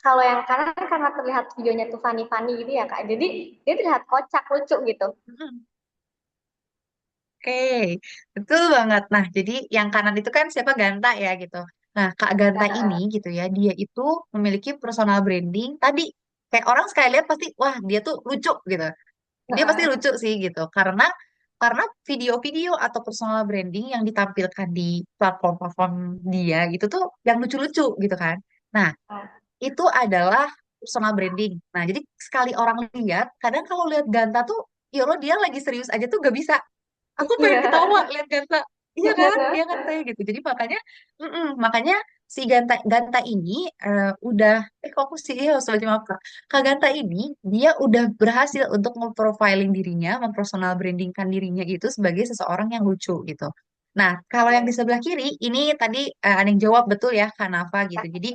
Kalau yang kanan karena terlihat videonya tuh funny-funny gitu ya Kak. Jadi dia terlihat kocak, lucu gitu. Mm-mm. Oke, betul banget. Nah, jadi yang kanan itu kan siapa, Ganta ya gitu. Nah, Kak Ganta ini Nah, gitu ya, dia itu memiliki personal branding. Tadi kayak orang sekali lihat pasti, wah dia tuh lucu gitu. Dia pasti nah, lucu sih gitu. Karena video-video atau personal branding yang ditampilkan di platform-platform dia gitu tuh yang lucu-lucu gitu kan. Nah, nah. itu adalah personal branding. Nah, jadi sekali orang lihat, kadang kalau lihat Ganta tuh, ya Allah dia lagi serius aja tuh gak bisa. Aku pengen ketawa Iya. lihat Ganta. Iya kan saya gitu. Jadi makanya si Ganta Ganta ini udah kok aku sih harus wajib maaf Kak. Kak Ganta ini dia udah berhasil untuk memprofiling dirinya, mempersonal brandingkan dirinya itu sebagai seseorang yang lucu gitu. Nah, kalau yang di Iya. sebelah kiri ini tadi ada yang jawab betul ya Kak Nafa gitu. Jadi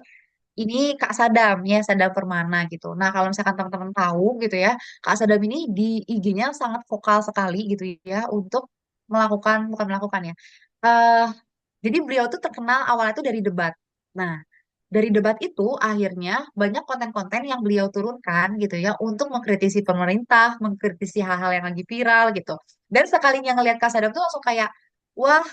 ini Kak Sadam ya, Sadam Permana gitu. Nah, kalau misalkan teman-teman tahu gitu ya, Kak Sadam ini di IG-nya sangat vokal sekali gitu ya untuk bukan melakukan ya. Jadi beliau tuh terkenal awalnya tuh dari debat. Nah, dari debat itu akhirnya banyak konten-konten yang beliau turunkan gitu ya untuk mengkritisi pemerintah, mengkritisi hal-hal yang lagi viral gitu. Dan sekalinya ngelihat Kak Sadam tuh langsung kayak, wah,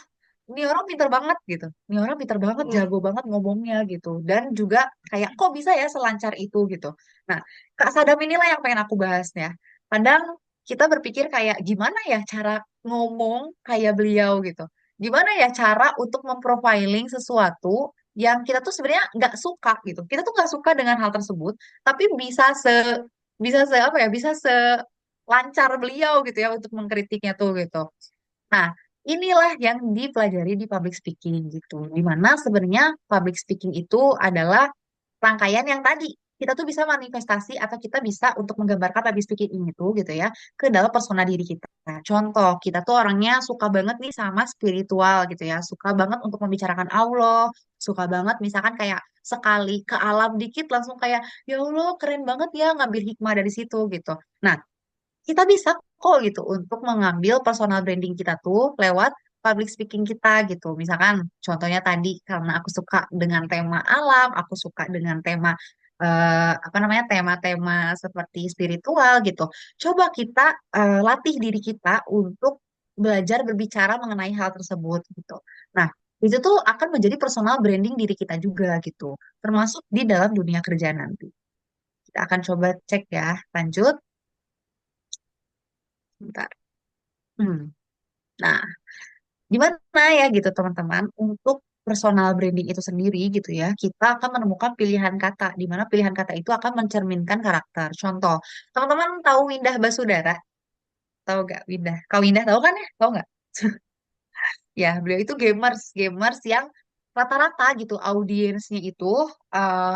ini orang pinter banget gitu. Ini orang pinter banget, Mm. jago banget ngomongnya gitu. Dan juga kayak kok bisa ya selancar itu gitu. Nah, Kak Sadam inilah yang pengen aku bahas ya. Kadang kita berpikir kayak gimana ya cara ngomong kayak beliau gitu. Gimana ya cara untuk memprofiling sesuatu yang kita tuh sebenarnya nggak suka gitu. Kita tuh nggak suka dengan hal tersebut, tapi bisa se apa ya, bisa selancar beliau gitu ya untuk mengkritiknya tuh gitu. Nah, inilah yang dipelajari di public speaking gitu. Dimana sebenarnya public speaking itu adalah rangkaian yang tadi kita tuh bisa manifestasi atau kita bisa untuk menggambarkan public speaking ini tuh gitu ya ke dalam persona diri kita. Contoh, kita tuh orangnya suka banget nih sama spiritual gitu ya, suka banget untuk membicarakan Allah, suka banget misalkan kayak sekali ke alam dikit langsung kayak ya Allah keren banget ya ngambil hikmah dari situ gitu. Nah, kita bisa kok gitu untuk mengambil personal branding kita tuh lewat public speaking kita gitu. Misalkan contohnya tadi karena aku suka dengan tema alam, aku suka dengan tema apa namanya tema-tema seperti spiritual gitu. Coba kita latih diri kita untuk belajar berbicara mengenai hal tersebut gitu. Nah, itu tuh akan menjadi personal branding diri kita juga gitu, termasuk di dalam dunia kerja nanti. Kita akan coba cek ya, lanjut. Bentar. Hmm. Nah, gimana ya gitu teman-teman untuk personal branding itu sendiri gitu ya, kita akan menemukan pilihan kata, di mana pilihan kata itu akan mencerminkan karakter. Contoh, teman-teman tahu Windah Basudara? Tahu gak Windah? Kau Windah tahu kan ya? Tahu nggak? Ya, beliau itu gamers, gamers yang rata-rata gitu audiensnya itu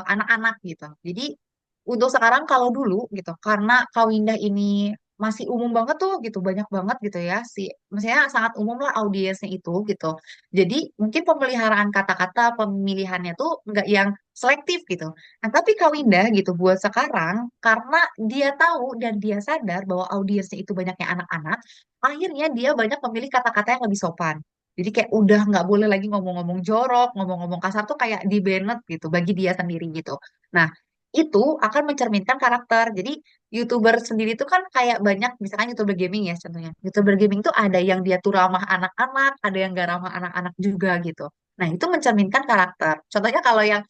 anak-anak gitu. Jadi untuk sekarang kalau dulu gitu, karena Kawinda ini masih umum banget tuh gitu, banyak banget gitu ya, maksudnya sangat umum lah audiensnya itu gitu. Jadi mungkin pemeliharaan kata-kata, pemilihannya tuh nggak yang selektif gitu. Nah tapi Kawinda gitu buat sekarang, karena dia tahu dan dia sadar bahwa audiensnya itu banyaknya anak-anak, akhirnya dia banyak memilih kata-kata yang lebih sopan. Jadi kayak udah nggak boleh lagi ngomong-ngomong jorok, ngomong-ngomong kasar tuh kayak di banned gitu bagi dia sendiri gitu. Nah, itu akan mencerminkan karakter. Jadi YouTuber sendiri tuh kan kayak banyak, misalkan YouTuber gaming ya contohnya. YouTuber gaming tuh ada yang dia tuh ramah anak-anak, ada yang gak ramah anak-anak juga gitu. Nah, itu mencerminkan karakter. Contohnya kalau yang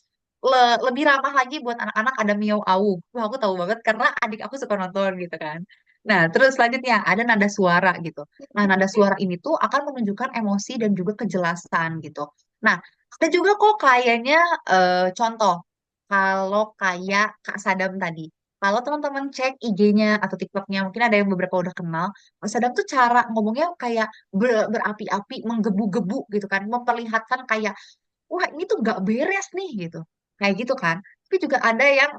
lebih ramah lagi buat anak-anak ada Miao Au. Wah, aku tahu banget karena adik aku suka nonton gitu kan. Nah, terus selanjutnya ada nada suara gitu. Nah, nada suara ini tuh akan menunjukkan emosi dan juga kejelasan gitu. Nah, ada juga kok kayaknya contoh kalau kayak Kak Sadam tadi. Kalau teman-teman cek IG-nya atau TikTok-nya, mungkin ada yang beberapa udah kenal. Kak Sadam tuh cara ngomongnya kayak berapi-api, menggebu-gebu gitu kan. Memperlihatkan kayak, wah ini tuh gak beres nih gitu. Kayak gitu kan. Tapi juga ada yang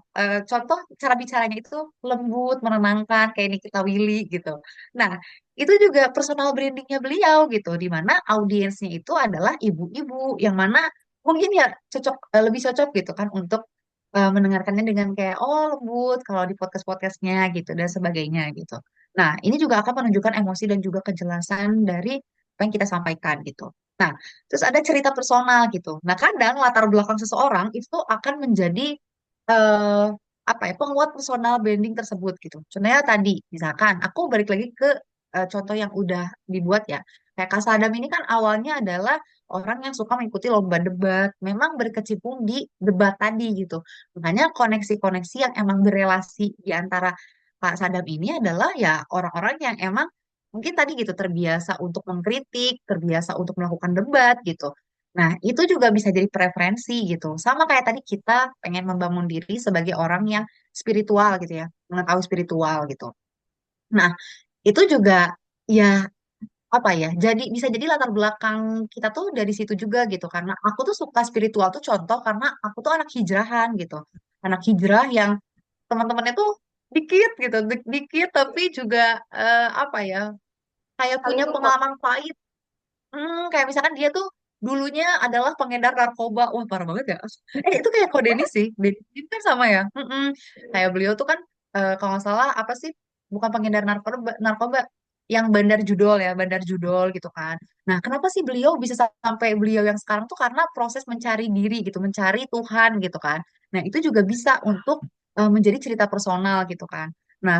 contoh cara bicaranya itu lembut, menenangkan, kayak Nikita Willy gitu. Nah, itu juga personal brandingnya beliau gitu. Di mana audiensnya itu adalah ibu-ibu yang mana mungkin ya cocok lebih cocok gitu kan untuk mendengarkannya dengan kayak oh lembut kalau di podcast-podcastnya gitu dan sebagainya gitu. Nah, ini juga akan menunjukkan emosi dan juga kejelasan dari apa yang kita sampaikan gitu. Nah, terus ada cerita personal gitu. Nah, kadang latar belakang seseorang itu akan menjadi eh, apa ya penguat personal branding tersebut gitu. Contohnya tadi, misalkan aku balik lagi ke contoh yang udah dibuat ya. Kayak Kak Sadam ini kan awalnya adalah orang yang suka mengikuti lomba debat, memang berkecimpung di debat tadi gitu. Makanya koneksi-koneksi yang emang berelasi di antara Kak Sadam ini adalah ya orang-orang yang emang mungkin tadi gitu terbiasa untuk mengkritik, terbiasa untuk melakukan debat gitu. Nah, itu juga bisa jadi preferensi gitu. Sama kayak tadi kita pengen membangun diri sebagai orang yang spiritual gitu ya, mengetahui spiritual gitu. Nah, itu juga ya apa ya? Jadi bisa jadi latar belakang kita tuh dari situ juga gitu. Karena aku tuh suka spiritual tuh contoh karena aku tuh anak hijrahan gitu. Anak hijrah yang teman-temannya tuh dikit gitu, dikit tapi juga apa ya? Kayak punya Saling support. pengalaman pahit. Kayak misalkan dia tuh dulunya adalah pengedar narkoba. Wah, parah banget ya. Itu kayak kode ini sih. Denny kan sama ya. Kayak beliau tuh kan kalau nggak salah apa sih? Bukan pengedar narkoba, narkoba. yang bandar judul gitu kan. Nah, kenapa sih beliau bisa sampai beliau yang sekarang tuh karena proses mencari diri gitu, mencari Tuhan gitu kan. Nah, itu juga bisa untuk menjadi cerita personal gitu kan. Nah,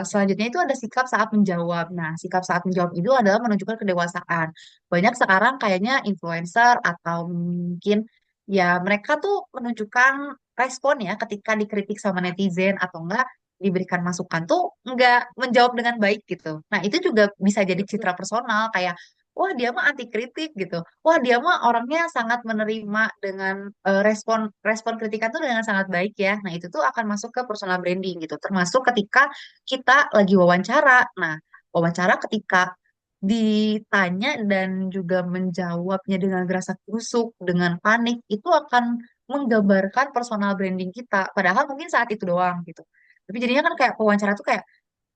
selanjutnya itu ada sikap saat menjawab. Nah, sikap saat menjawab itu adalah menunjukkan kedewasaan. Banyak sekarang kayaknya influencer atau mungkin ya mereka tuh menunjukkan respon ya ketika dikritik sama netizen atau enggak diberikan masukan tuh enggak menjawab dengan baik gitu. Nah, itu juga bisa jadi citra personal kayak wah dia mah anti kritik gitu. Wah dia mah orangnya sangat menerima dengan respon respon kritikan tuh dengan sangat baik ya. Nah, itu tuh akan masuk ke personal branding gitu. Termasuk ketika kita lagi wawancara. Nah, wawancara ketika ditanya dan juga menjawabnya dengan gerasa gerusuk, dengan panik, itu akan menggambarkan personal branding kita. Padahal mungkin saat itu doang gitu. Tapi jadinya kan kayak wawancara tuh kayak,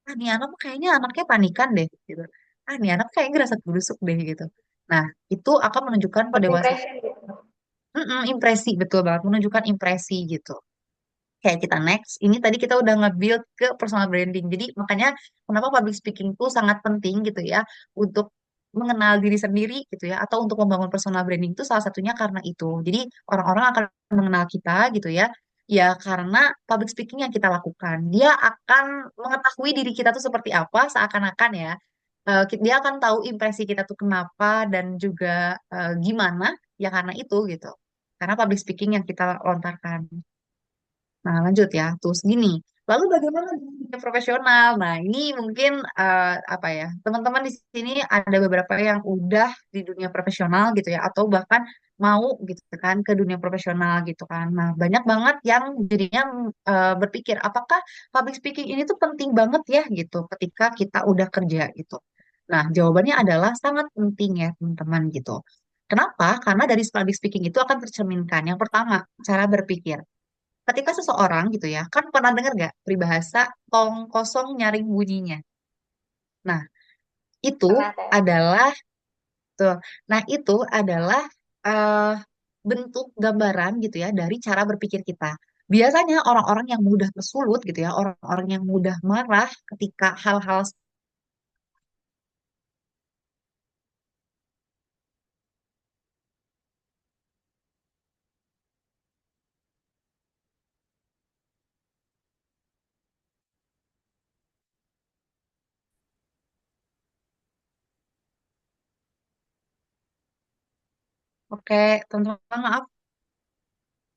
ah nih anak mah kayaknya anaknya panikan deh gitu. Ah nih anak kayak gerasa gerusuk deh gitu. Nah, itu akan menunjukkan First kedewasaan. impression gitu. Impresi, betul banget. Menunjukkan impresi gitu. Kayak kita next, ini tadi kita udah nge-build ke personal branding. Jadi makanya kenapa public speaking itu sangat penting gitu ya untuk mengenal diri sendiri gitu ya atau untuk membangun personal branding itu salah satunya karena itu. Jadi orang-orang akan mengenal kita gitu ya. Ya karena public speaking yang kita lakukan. Dia akan mengetahui diri kita tuh seperti apa seakan-akan ya. Dia akan tahu impresi kita tuh kenapa dan juga gimana ya karena itu gitu. Karena public speaking yang kita lontarkan. Nah, lanjut ya. Terus gini. Lalu bagaimana di dunia profesional? Nah, ini mungkin apa ya? Teman-teman di sini ada beberapa yang udah di dunia profesional gitu ya, atau bahkan mau gitu kan ke dunia profesional gitu kan. Nah, banyak banget yang jadinya berpikir, apakah public speaking ini tuh penting banget ya gitu ketika kita udah kerja gitu. Nah, jawabannya adalah sangat penting ya, teman-teman gitu. Kenapa? Karena dari public speaking itu akan tercerminkan. Yang pertama, cara berpikir ketika seseorang gitu ya, kan pernah dengar nggak peribahasa tong kosong nyaring bunyinya? Nah, itu Pernah saya. adalah tuh. Nah, itu adalah eh, bentuk gambaran gitu ya dari cara berpikir kita. Biasanya orang-orang yang mudah tersulut gitu ya, orang-orang yang mudah marah ketika hal-hal oke, teman-teman maaf.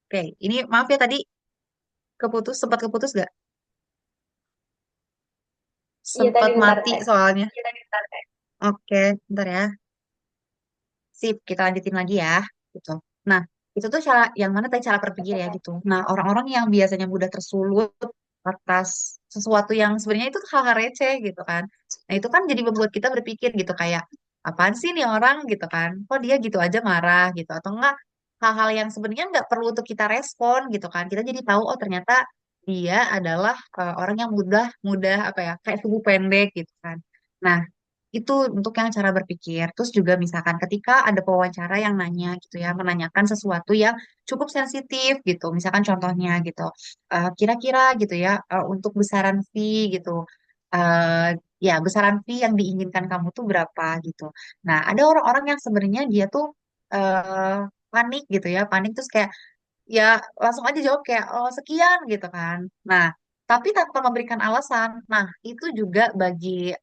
Oke, ini maaf ya tadi keputus, sempat keputus nggak? Iya tadi Sempat bentar mati teh. soalnya. Iya tadi bentar teh. Oke, bentar ya. Sip, kita lanjutin lagi ya, gitu. Nah, itu tuh cara yang mana tadi cara berpikir ya gitu. Nah, orang-orang yang biasanya mudah tersulut atas sesuatu yang sebenarnya itu hal-hal receh gitu kan. Nah, itu kan jadi membuat kita berpikir gitu kayak apaan sih nih orang gitu kan. Kok dia gitu aja marah gitu atau enggak hal-hal yang sebenarnya nggak perlu untuk kita respon gitu kan. Kita jadi tahu oh ternyata dia adalah orang yang mudah mudah apa ya kayak tubuh pendek gitu kan. Nah, itu untuk yang cara berpikir. Terus juga misalkan ketika ada pewawancara yang nanya gitu ya, menanyakan sesuatu yang cukup sensitif gitu. Misalkan contohnya gitu, kira-kira gitu ya, untuk besaran fee gitu, eh, ya besaran fee yang diinginkan kamu tuh berapa gitu. Nah, ada orang-orang yang sebenarnya dia tuh eh, panik gitu ya, panik terus kayak ya langsung aja jawab kayak oh sekian gitu kan. Nah, tapi tanpa memberikan alasan. Nah, itu juga bagi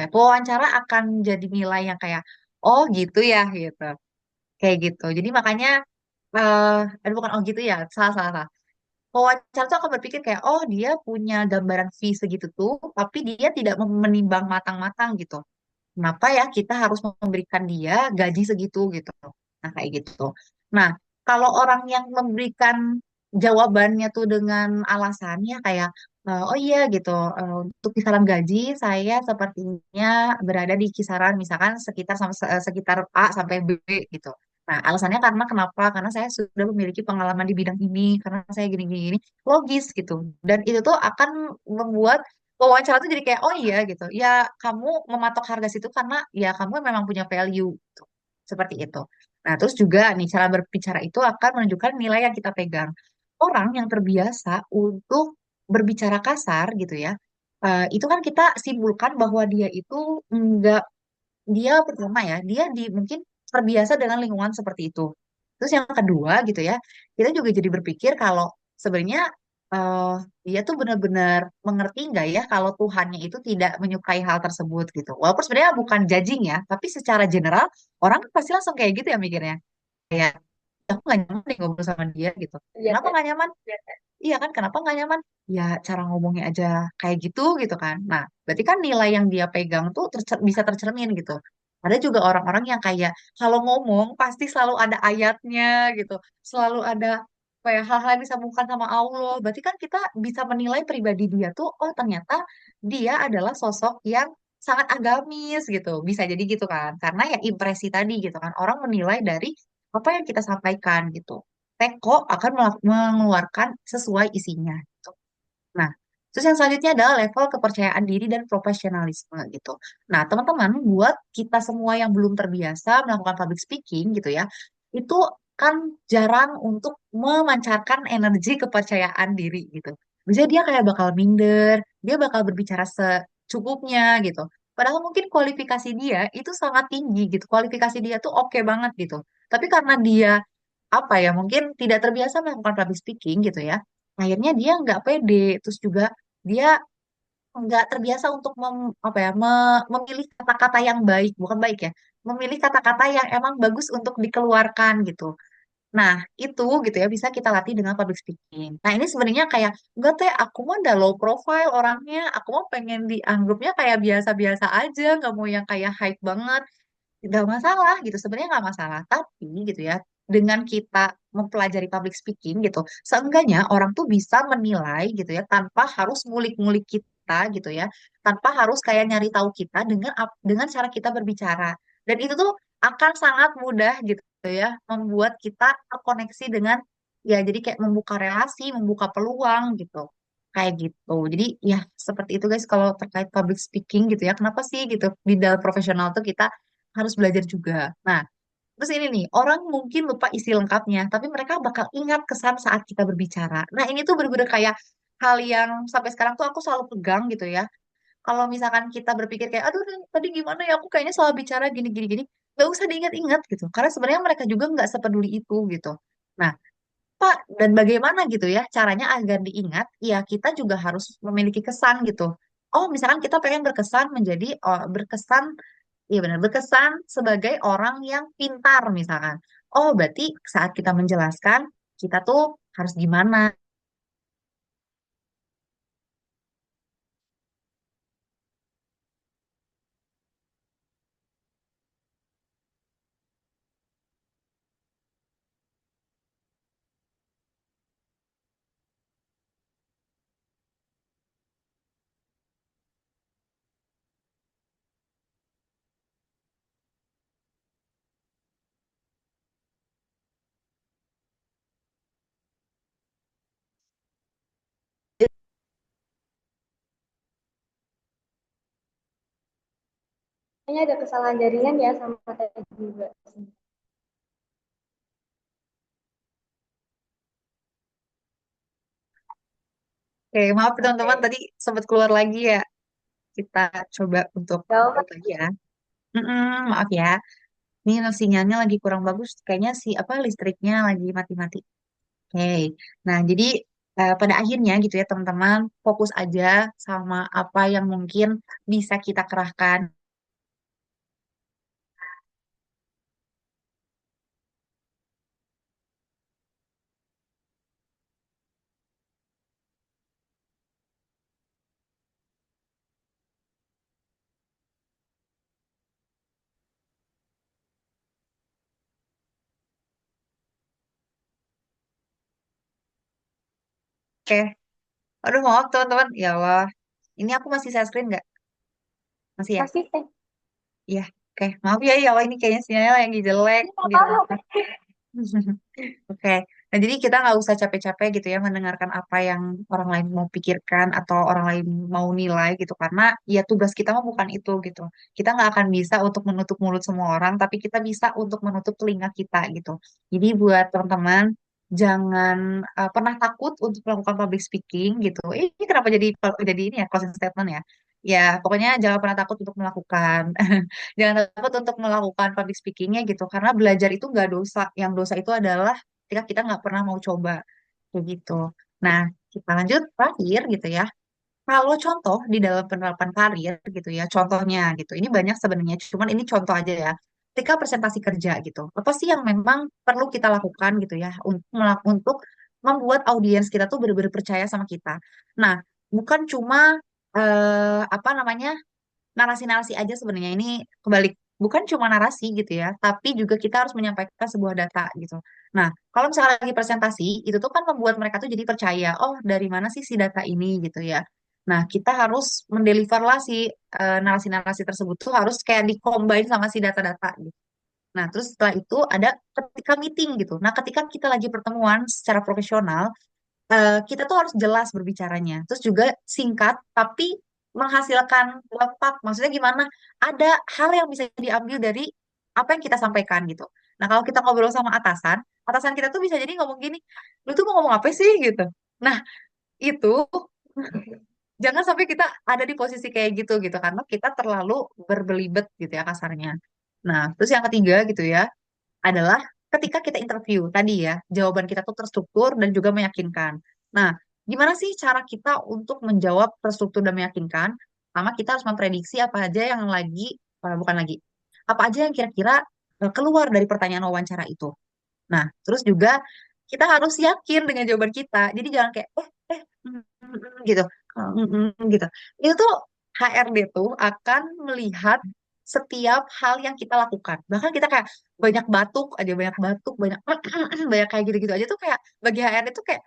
pewawancara akan jadi nilai yang kayak oh gitu ya gitu. Kayak gitu. Jadi makanya bukan oh gitu ya, salah salah. Salah. Pewawancara tuh akan berpikir kayak oh dia punya gambaran fee segitu tuh, tapi dia tidak menimbang matang-matang gitu. Kenapa ya kita harus memberikan dia gaji segitu gitu. Nah, kayak gitu. Nah, kalau orang yang memberikan jawabannya tuh dengan alasannya kayak oh iya gitu, untuk kisaran gaji saya sepertinya berada di kisaran misalkan sekitar A sampai B gitu. Nah, alasannya karena kenapa? Karena saya sudah memiliki pengalaman di bidang ini, karena saya gini-gini, logis gitu. Dan itu tuh akan membuat wawancara tuh jadi kayak oh iya gitu ya kamu mematok harga situ karena ya kamu memang punya value gitu. Seperti itu. Nah terus juga nih cara berbicara itu akan menunjukkan nilai yang kita pegang. Orang yang terbiasa untuk berbicara kasar gitu ya itu kan kita simpulkan bahwa dia itu enggak, dia pertama ya, dia mungkin terbiasa dengan lingkungan seperti itu. Terus yang kedua gitu ya, kita juga jadi berpikir kalau sebenarnya eh, dia tuh benar-benar mengerti nggak ya kalau Tuhannya itu tidak menyukai hal tersebut gitu. Walaupun sebenarnya bukan judging ya, tapi secara general orang kan pasti langsung kayak gitu ya mikirnya. Kayak aku nggak nyaman nih ngobrol sama dia gitu. Iya, Kenapa Teh. nggak nyaman? Iya kan, kenapa nggak nyaman? Ya cara ngomongnya aja kayak gitu gitu kan. Nah, berarti kan nilai yang dia pegang tuh bisa tercermin gitu. Ada juga orang-orang yang kayak kalau ngomong pasti selalu ada ayatnya gitu, selalu ada kayak hal-hal yang disambungkan sama Allah. Berarti kan kita bisa menilai pribadi dia tuh, oh ternyata dia adalah sosok yang sangat agamis gitu. Bisa jadi gitu kan, karena ya impresi tadi gitu kan. Orang menilai dari apa yang kita sampaikan gitu. Teko akan mengeluarkan sesuai isinya, gitu. Nah, terus yang selanjutnya adalah level kepercayaan diri dan profesionalisme gitu. Nah, teman-teman, buat kita semua yang belum terbiasa melakukan public speaking gitu ya, itu kan jarang untuk memancarkan energi kepercayaan diri gitu. Bisa dia kayak bakal minder, dia bakal berbicara secukupnya gitu. Padahal mungkin kualifikasi dia itu sangat tinggi gitu. Kualifikasi dia tuh oke banget gitu. Tapi karena dia apa ya mungkin tidak terbiasa melakukan public speaking gitu ya, akhirnya dia nggak pede, terus juga dia nggak terbiasa untuk apa ya memilih kata-kata yang baik, bukan baik ya, memilih kata-kata yang emang bagus untuk dikeluarkan gitu. Nah, itu gitu ya bisa kita latih dengan public speaking. Nah, ini sebenarnya kayak enggak teh, aku mah udah low profile orangnya, aku mah pengen dianggapnya kayak biasa-biasa aja, nggak mau yang kayak hype banget. Nggak masalah gitu, sebenarnya nggak masalah. Tapi gitu ya, dengan kita mempelajari public speaking gitu, seenggaknya orang tuh bisa menilai gitu ya, tanpa harus ngulik-ngulik kita gitu ya, tanpa harus kayak nyari tahu kita dengan dengan cara kita berbicara. Dan itu tuh akan sangat mudah gitu ya, membuat kita terkoneksi dengan ya, jadi kayak membuka relasi, membuka peluang gitu. Kayak gitu. Jadi ya seperti itu guys kalau terkait public speaking gitu ya. Kenapa sih gitu di dalam profesional tuh kita harus belajar juga. Nah, terus ini nih, orang mungkin lupa isi lengkapnya, tapi mereka bakal ingat kesan saat kita berbicara. Nah, ini tuh bener-bener kayak hal yang sampai sekarang tuh aku selalu pegang gitu ya. Kalau misalkan kita berpikir kayak, aduh tadi gimana ya, aku kayaknya salah bicara gini-gini-gini, nggak usah diingat-ingat gitu. Karena sebenarnya mereka juga nggak sepeduli itu gitu. Nah, Pak, dan bagaimana gitu ya caranya agar diingat? Ya, kita juga harus memiliki kesan gitu. Oh, misalkan kita pengen berkesan menjadi, oh, berkesan. Iya benar, berkesan sebagai orang yang pintar misalkan. Oh, berarti saat kita menjelaskan, kita tuh harus gimana? Kayaknya ada kesalahan jaringan ya sama Teh juga. Oke, maaf teman-teman Oke. tadi sempat keluar lagi ya. Kita coba untuk Gak apa. balik lagi ya. Maaf ya. Ini sinyalnya lagi kurang bagus. Kayaknya si apa listriknya lagi mati-mati. Oke. Nah, jadi pada akhirnya gitu ya teman-teman, fokus aja sama apa yang mungkin bisa kita kerahkan. Oke. Aduh, maaf teman-teman. Ya Allah. Ini aku masih share screen nggak? Masih ya? Masih Teh. Iya. Oke. Maaf ya, ya Allah ini kayaknya sinyalnya lagi jelek Ini di apa-apa. rumah. Oke. Nah, jadi kita nggak usah capek-capek gitu ya mendengarkan apa yang orang lain mau pikirkan atau orang lain mau nilai gitu. Karena ya tugas kita mah bukan itu gitu. Kita nggak akan bisa untuk menutup mulut semua orang, tapi kita bisa untuk menutup telinga kita gitu. Jadi buat teman-teman, jangan pernah takut untuk melakukan public speaking gitu. Ini kenapa jadi ini ya closing statement ya? Ya, pokoknya jangan pernah takut untuk melakukan. Jangan takut untuk melakukan public speakingnya gitu. Karena belajar itu nggak dosa. Yang dosa itu adalah ketika kita nggak pernah mau coba. Kayak gitu. Nah, kita lanjut terakhir gitu ya. Kalau contoh di dalam penerapan karir gitu ya, contohnya gitu. Ini banyak sebenarnya, cuman ini contoh aja ya. Ketika presentasi kerja gitu, apa sih yang memang perlu kita lakukan gitu ya untuk membuat audiens kita tuh benar-benar percaya sama kita. Nah, bukan cuma apa namanya narasi-narasi aja sebenarnya ini kebalik. Bukan cuma narasi gitu ya, tapi juga kita harus menyampaikan sebuah data gitu. Nah, kalau misalnya lagi presentasi, itu tuh kan membuat mereka tuh jadi percaya, oh dari mana sih si data ini gitu ya. Nah, kita harus mendeliver lah si narasi-narasi tersebut tuh harus kayak dicombine sama si data-data gitu. Nah, terus setelah itu ada ketika meeting gitu. Nah, ketika kita lagi pertemuan secara profesional, kita tuh harus jelas berbicaranya. Terus juga singkat, tapi menghasilkan lepak. Maksudnya gimana? Ada hal yang bisa diambil dari apa yang kita sampaikan gitu. Nah, kalau kita ngobrol sama atasan, atasan kita tuh bisa jadi ngomong gini, lu tuh mau ngomong apa sih gitu. Nah, itu jangan sampai kita ada di posisi kayak gitu gitu karena kita terlalu berbelibet gitu ya kasarnya. Nah, terus yang ketiga gitu ya adalah ketika kita interview tadi ya, jawaban kita tuh terstruktur dan juga meyakinkan. Nah, gimana sih cara kita untuk menjawab terstruktur dan meyakinkan? Pertama, kita harus memprediksi apa aja yang bukan lagi, apa aja yang kira-kira keluar dari pertanyaan wawancara itu. Nah, terus juga kita harus yakin dengan jawaban kita. Jadi jangan kayak, gitu, gitu. Itu tuh HRD tuh akan melihat setiap hal yang kita lakukan. Bahkan kita kayak banyak batuk, banyak banyak kayak gitu-gitu aja tuh kayak bagi HRD tuh kayak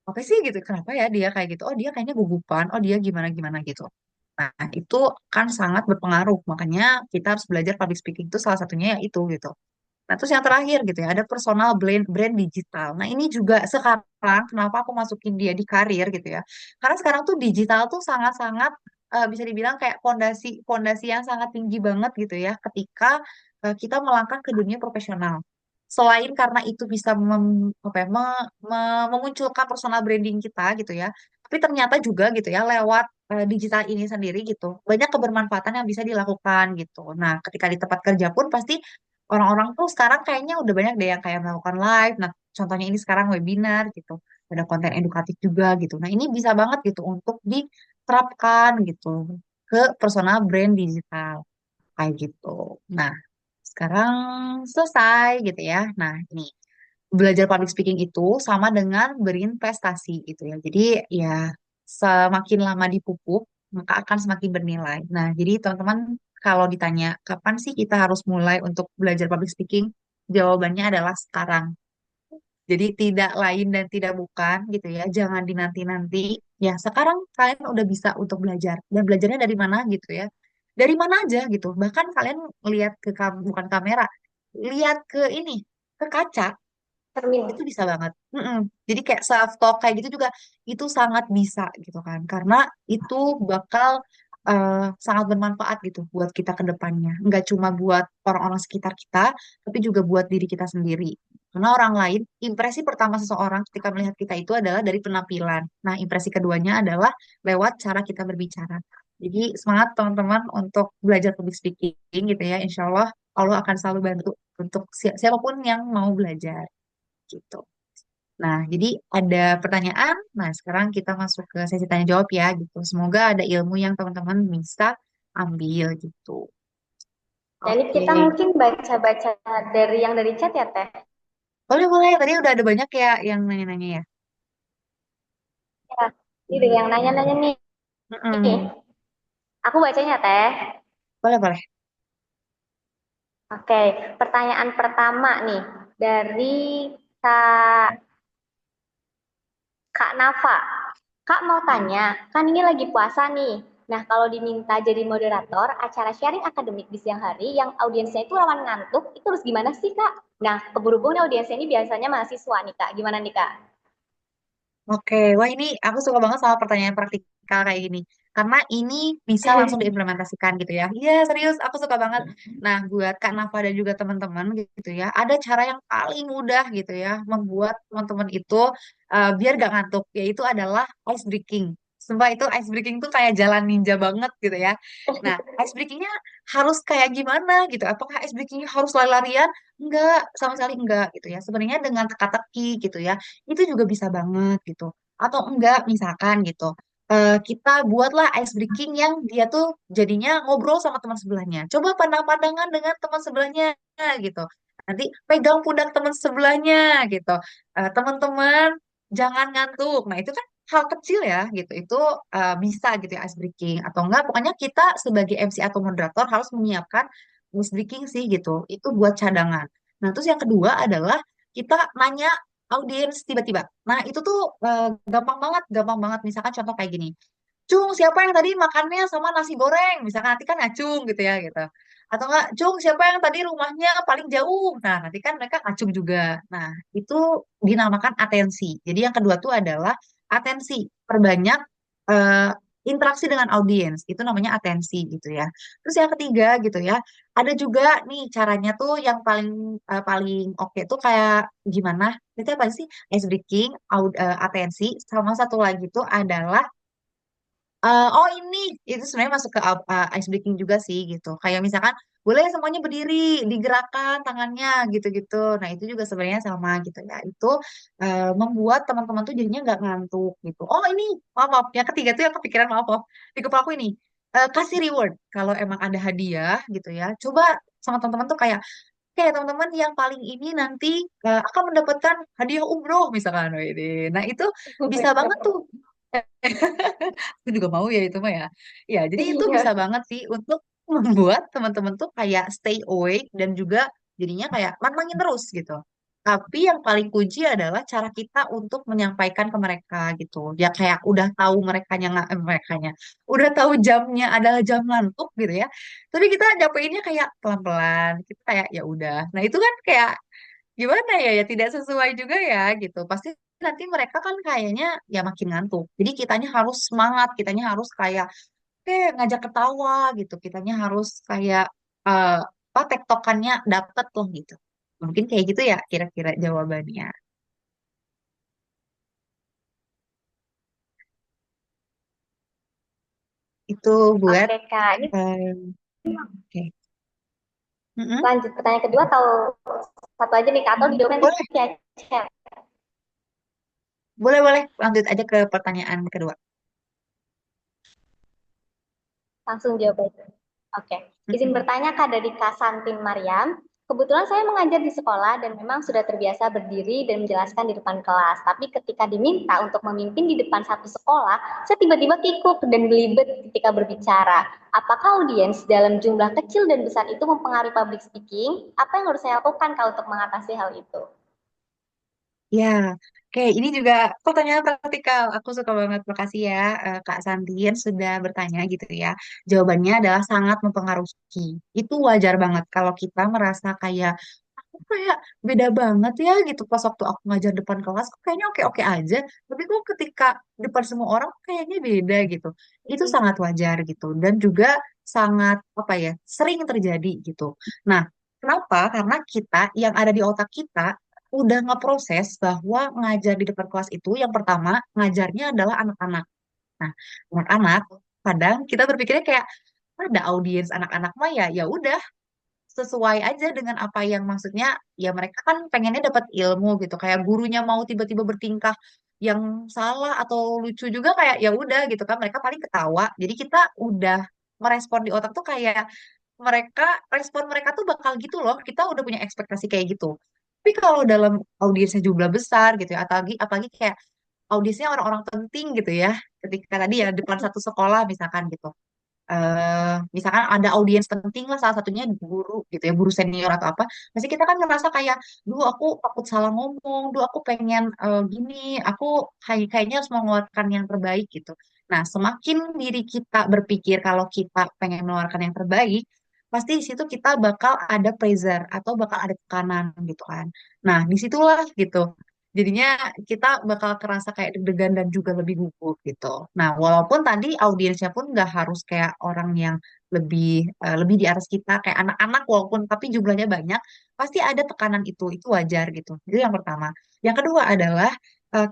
apa sih gitu? Kenapa ya dia kayak gitu? Oh dia kayaknya gugupan. Oh dia gimana gimana gitu. Nah itu kan sangat berpengaruh. Makanya kita harus belajar public speaking itu salah satunya ya itu gitu. Nah, terus yang terakhir gitu ya, ada personal brand digital. Nah, ini juga sekarang kenapa aku masukin dia di karir gitu ya. Karena sekarang tuh digital tuh sangat-sangat bisa dibilang kayak fondasi yang sangat tinggi banget gitu ya ketika kita melangkah ke dunia profesional. Selain karena itu bisa apa ya, memunculkan personal branding kita gitu ya. Tapi ternyata juga gitu ya lewat digital ini sendiri gitu. Banyak kebermanfaatan yang bisa dilakukan gitu. Nah, ketika di tempat kerja pun pasti orang-orang tuh sekarang kayaknya udah banyak deh yang kayak melakukan live. Nah, contohnya ini sekarang webinar gitu. Ada konten edukatif juga gitu. Nah, ini bisa banget gitu untuk diterapkan gitu ke personal brand digital kayak gitu. Nah, sekarang selesai gitu ya. Nah, ini belajar public speaking itu sama dengan berinvestasi gitu ya. Jadi ya semakin lama dipupuk, maka akan semakin bernilai. Nah, jadi teman-teman kalau ditanya kapan sih kita harus mulai untuk belajar public speaking, jawabannya adalah sekarang. Jadi tidak lain dan tidak bukan gitu ya. Jangan dinanti-nanti. Ya, sekarang kalian udah bisa untuk belajar. Dan belajarnya dari mana gitu ya. Dari mana aja gitu. Bahkan kalian lihat bukan kamera, lihat ke ini, ke kaca Termin. itu bisa banget. Jadi kayak self talk kayak gitu juga itu sangat bisa gitu kan. Karena itu bakal sangat bermanfaat gitu buat kita ke depannya. Nggak cuma buat orang-orang sekitar kita, tapi juga buat diri kita sendiri. Karena orang lain, impresi pertama seseorang ketika melihat kita itu adalah dari penampilan. Nah, impresi keduanya adalah lewat cara kita berbicara. Jadi semangat teman-teman untuk belajar public speaking gitu ya. Insya Allah Allah akan selalu bantu untuk siapapun yang mau belajar gitu. Nah, jadi ada pertanyaan. Nah, sekarang kita masuk ke sesi tanya jawab ya gitu. Semoga ada ilmu yang teman-teman bisa ambil gitu. Nah, ini Oke. kita mungkin baca-baca dari yang dari chat ya, Teh. Boleh, boleh. Tadi udah ada banyak ya yang nanya-nanya ya. Ya, ini dari yang nanya-nanya nih. Mm-mm. Aku bacanya, Teh. Boleh, boleh. Oke, pertanyaan pertama nih dari Kak, Kak Nafa. Kak mau tanya, kan ini lagi puasa nih. Nah, kalau diminta jadi moderator acara sharing akademik di siang hari yang audiensnya itu rawan ngantuk, itu harus gimana sih, Kak? Nah, keberhubung audiensnya ini biasanya mahasiswa nih, Kak. Gimana nih, Kak? Oke, wah ini aku suka banget sama pertanyaan praktikal kayak gini. Karena ini bisa langsung diimplementasikan gitu ya. Iya, serius, aku suka banget. Nah, buat Kak Nafa dan juga teman-teman gitu ya, ada cara yang paling mudah gitu ya, membuat teman-teman itu biar gak ngantuk, yaitu adalah ice breaking. Sumpah itu ice breaking tuh kayak jalan ninja banget gitu ya. Nah, ice breakingnya harus kayak gimana gitu? Apakah ice breakingnya harus lari-larian? Enggak, sama sekali enggak gitu ya. Sebenarnya dengan teka-teki gitu ya itu juga bisa banget gitu. Atau enggak, misalkan gitu, kita buatlah ice breaking yang dia tuh jadinya ngobrol sama teman sebelahnya. Coba pandang-pandangan dengan teman sebelahnya gitu. Nanti pegang pundak teman sebelahnya gitu. Teman-teman jangan ngantuk. Nah, itu kan hal kecil ya gitu. Itu bisa gitu ya ice breaking. Atau enggak, pokoknya kita sebagai MC atau moderator harus menyiapkan ice breaking sih gitu. Itu buat cadangan. Nah, terus yang kedua adalah kita nanya audiens tiba-tiba. Nah, itu tuh gampang banget. Misalkan contoh kayak gini. Cung, siapa yang tadi makannya sama nasi goreng? Misalkan nanti kan ngacung gitu ya gitu. Atau enggak, Cung, siapa yang tadi rumahnya paling jauh? Nah, nanti kan mereka ngacung juga. Nah, itu dinamakan atensi. Jadi yang kedua tuh adalah atensi. Perbanyak eh, interaksi dengan audiens. Itu namanya atensi gitu ya. Terus yang ketiga gitu ya, ada juga nih caranya tuh yang paling oke tuh kayak gimana? Itu apa sih? Ice breaking, atensi, sama satu lagi tuh adalah oh ini itu sebenarnya masuk ke ice breaking juga sih gitu. Kayak misalkan boleh semuanya berdiri, digerakkan tangannya gitu-gitu. Nah itu juga sebenarnya sama gitu ya. Itu membuat teman-teman tuh jadinya nggak ngantuk gitu. Oh ini maaf, yang ketiga tuh yang kepikiran maaf di kepala aku ini kasih reward kalau emang ada hadiah gitu ya. Coba sama teman-teman tuh kayak kayak teman-teman yang paling ini nanti akan mendapatkan hadiah umroh misalkan. Wih, nah itu bisa banget tuh. Aku juga mau ya itu mah ya. Ya, jadi itu bisa Iya. banget sih untuk membuat teman-teman tuh kayak stay awake dan juga jadinya kayak mantengin terus gitu. Tapi yang paling kunci adalah cara kita untuk menyampaikan ke mereka gitu. Ya kayak udah tahu merekanya, udah tahu jamnya adalah jam ngantuk gitu ya. Tapi kita nyampeinnya kayak pelan-pelan. Kita kayak ya udah. Nah, itu kan kayak gimana ya ya tidak sesuai juga ya gitu pasti nanti mereka kan kayaknya ya makin ngantuk jadi kitanya harus semangat kitanya harus kayak ngajak ketawa gitu kitanya harus kayak eh apa tektokannya dapet loh gitu mungkin kayak gitu ya kira-kira jawabannya itu buat Oke, Kak. Ini oke. Mm-mm. lanjut pertanyaan kedua atau satu aja nih, Kak? Atau dijawab nanti boleh aja. boleh lanjut aja ke pertanyaan kedua. Langsung jawab aja. Oke. Izin Mm-mm. bertanya, Kak, dari Kak Santin Mariam. Kebetulan saya mengajar di sekolah dan memang sudah terbiasa berdiri dan menjelaskan di depan kelas. Tapi ketika diminta untuk memimpin di depan satu sekolah, saya tiba-tiba kikuk dan belibet ketika berbicara. Apakah audiens dalam jumlah kecil dan besar itu mempengaruhi public speaking? Apa yang harus saya lakukan, Kak, untuk mengatasi hal itu? Ya, oke. Ini juga pertanyaan praktikal. Aku suka banget. Makasih ya, Kak Santian sudah bertanya gitu ya. Jawabannya adalah sangat mempengaruhi. Itu wajar banget kalau kita merasa kayak aku kayak beda banget ya gitu pas waktu aku ngajar depan kelas kok kayaknya oke-oke aja tapi kok ketika depan semua orang kok kayaknya beda gitu itu sangat wajar gitu dan juga sangat apa ya sering terjadi gitu nah kenapa karena kita yang ada di otak kita udah ngeproses bahwa ngajar di depan kelas itu yang pertama ngajarnya adalah anak-anak nah anak-anak kadang kita berpikirnya kayak ada audiens anak-anak mah ya ya udah sesuai aja dengan apa yang maksudnya ya mereka kan pengennya dapat ilmu gitu kayak gurunya mau tiba-tiba bertingkah yang salah atau lucu juga kayak ya udah gitu kan mereka paling ketawa jadi kita udah merespon di otak tuh kayak mereka respon mereka tuh bakal gitu loh kita udah punya ekspektasi kayak gitu tapi kalau dalam audiensnya jumlah besar gitu ya apalagi kayak audiensnya orang-orang penting gitu ya ketika tadi ya depan satu sekolah misalkan gitu misalkan ada audiens penting lah salah satunya guru gitu ya guru senior atau apa pasti kita kan ngerasa kayak duh aku takut salah ngomong duh aku pengen gini aku kayaknya harus mengeluarkan yang terbaik gitu nah semakin diri kita berpikir kalau kita pengen mengeluarkan yang terbaik pasti di situ kita bakal ada pressure atau bakal ada tekanan gitu kan nah disitulah gitu Jadinya kita bakal kerasa kayak deg-degan dan juga lebih gugup gitu. Nah, walaupun tadi audiensnya pun nggak harus kayak orang yang lebih di atas kita kayak anak-anak walaupun tapi jumlahnya banyak, pasti ada tekanan itu wajar gitu. Itu yang pertama. Yang kedua adalah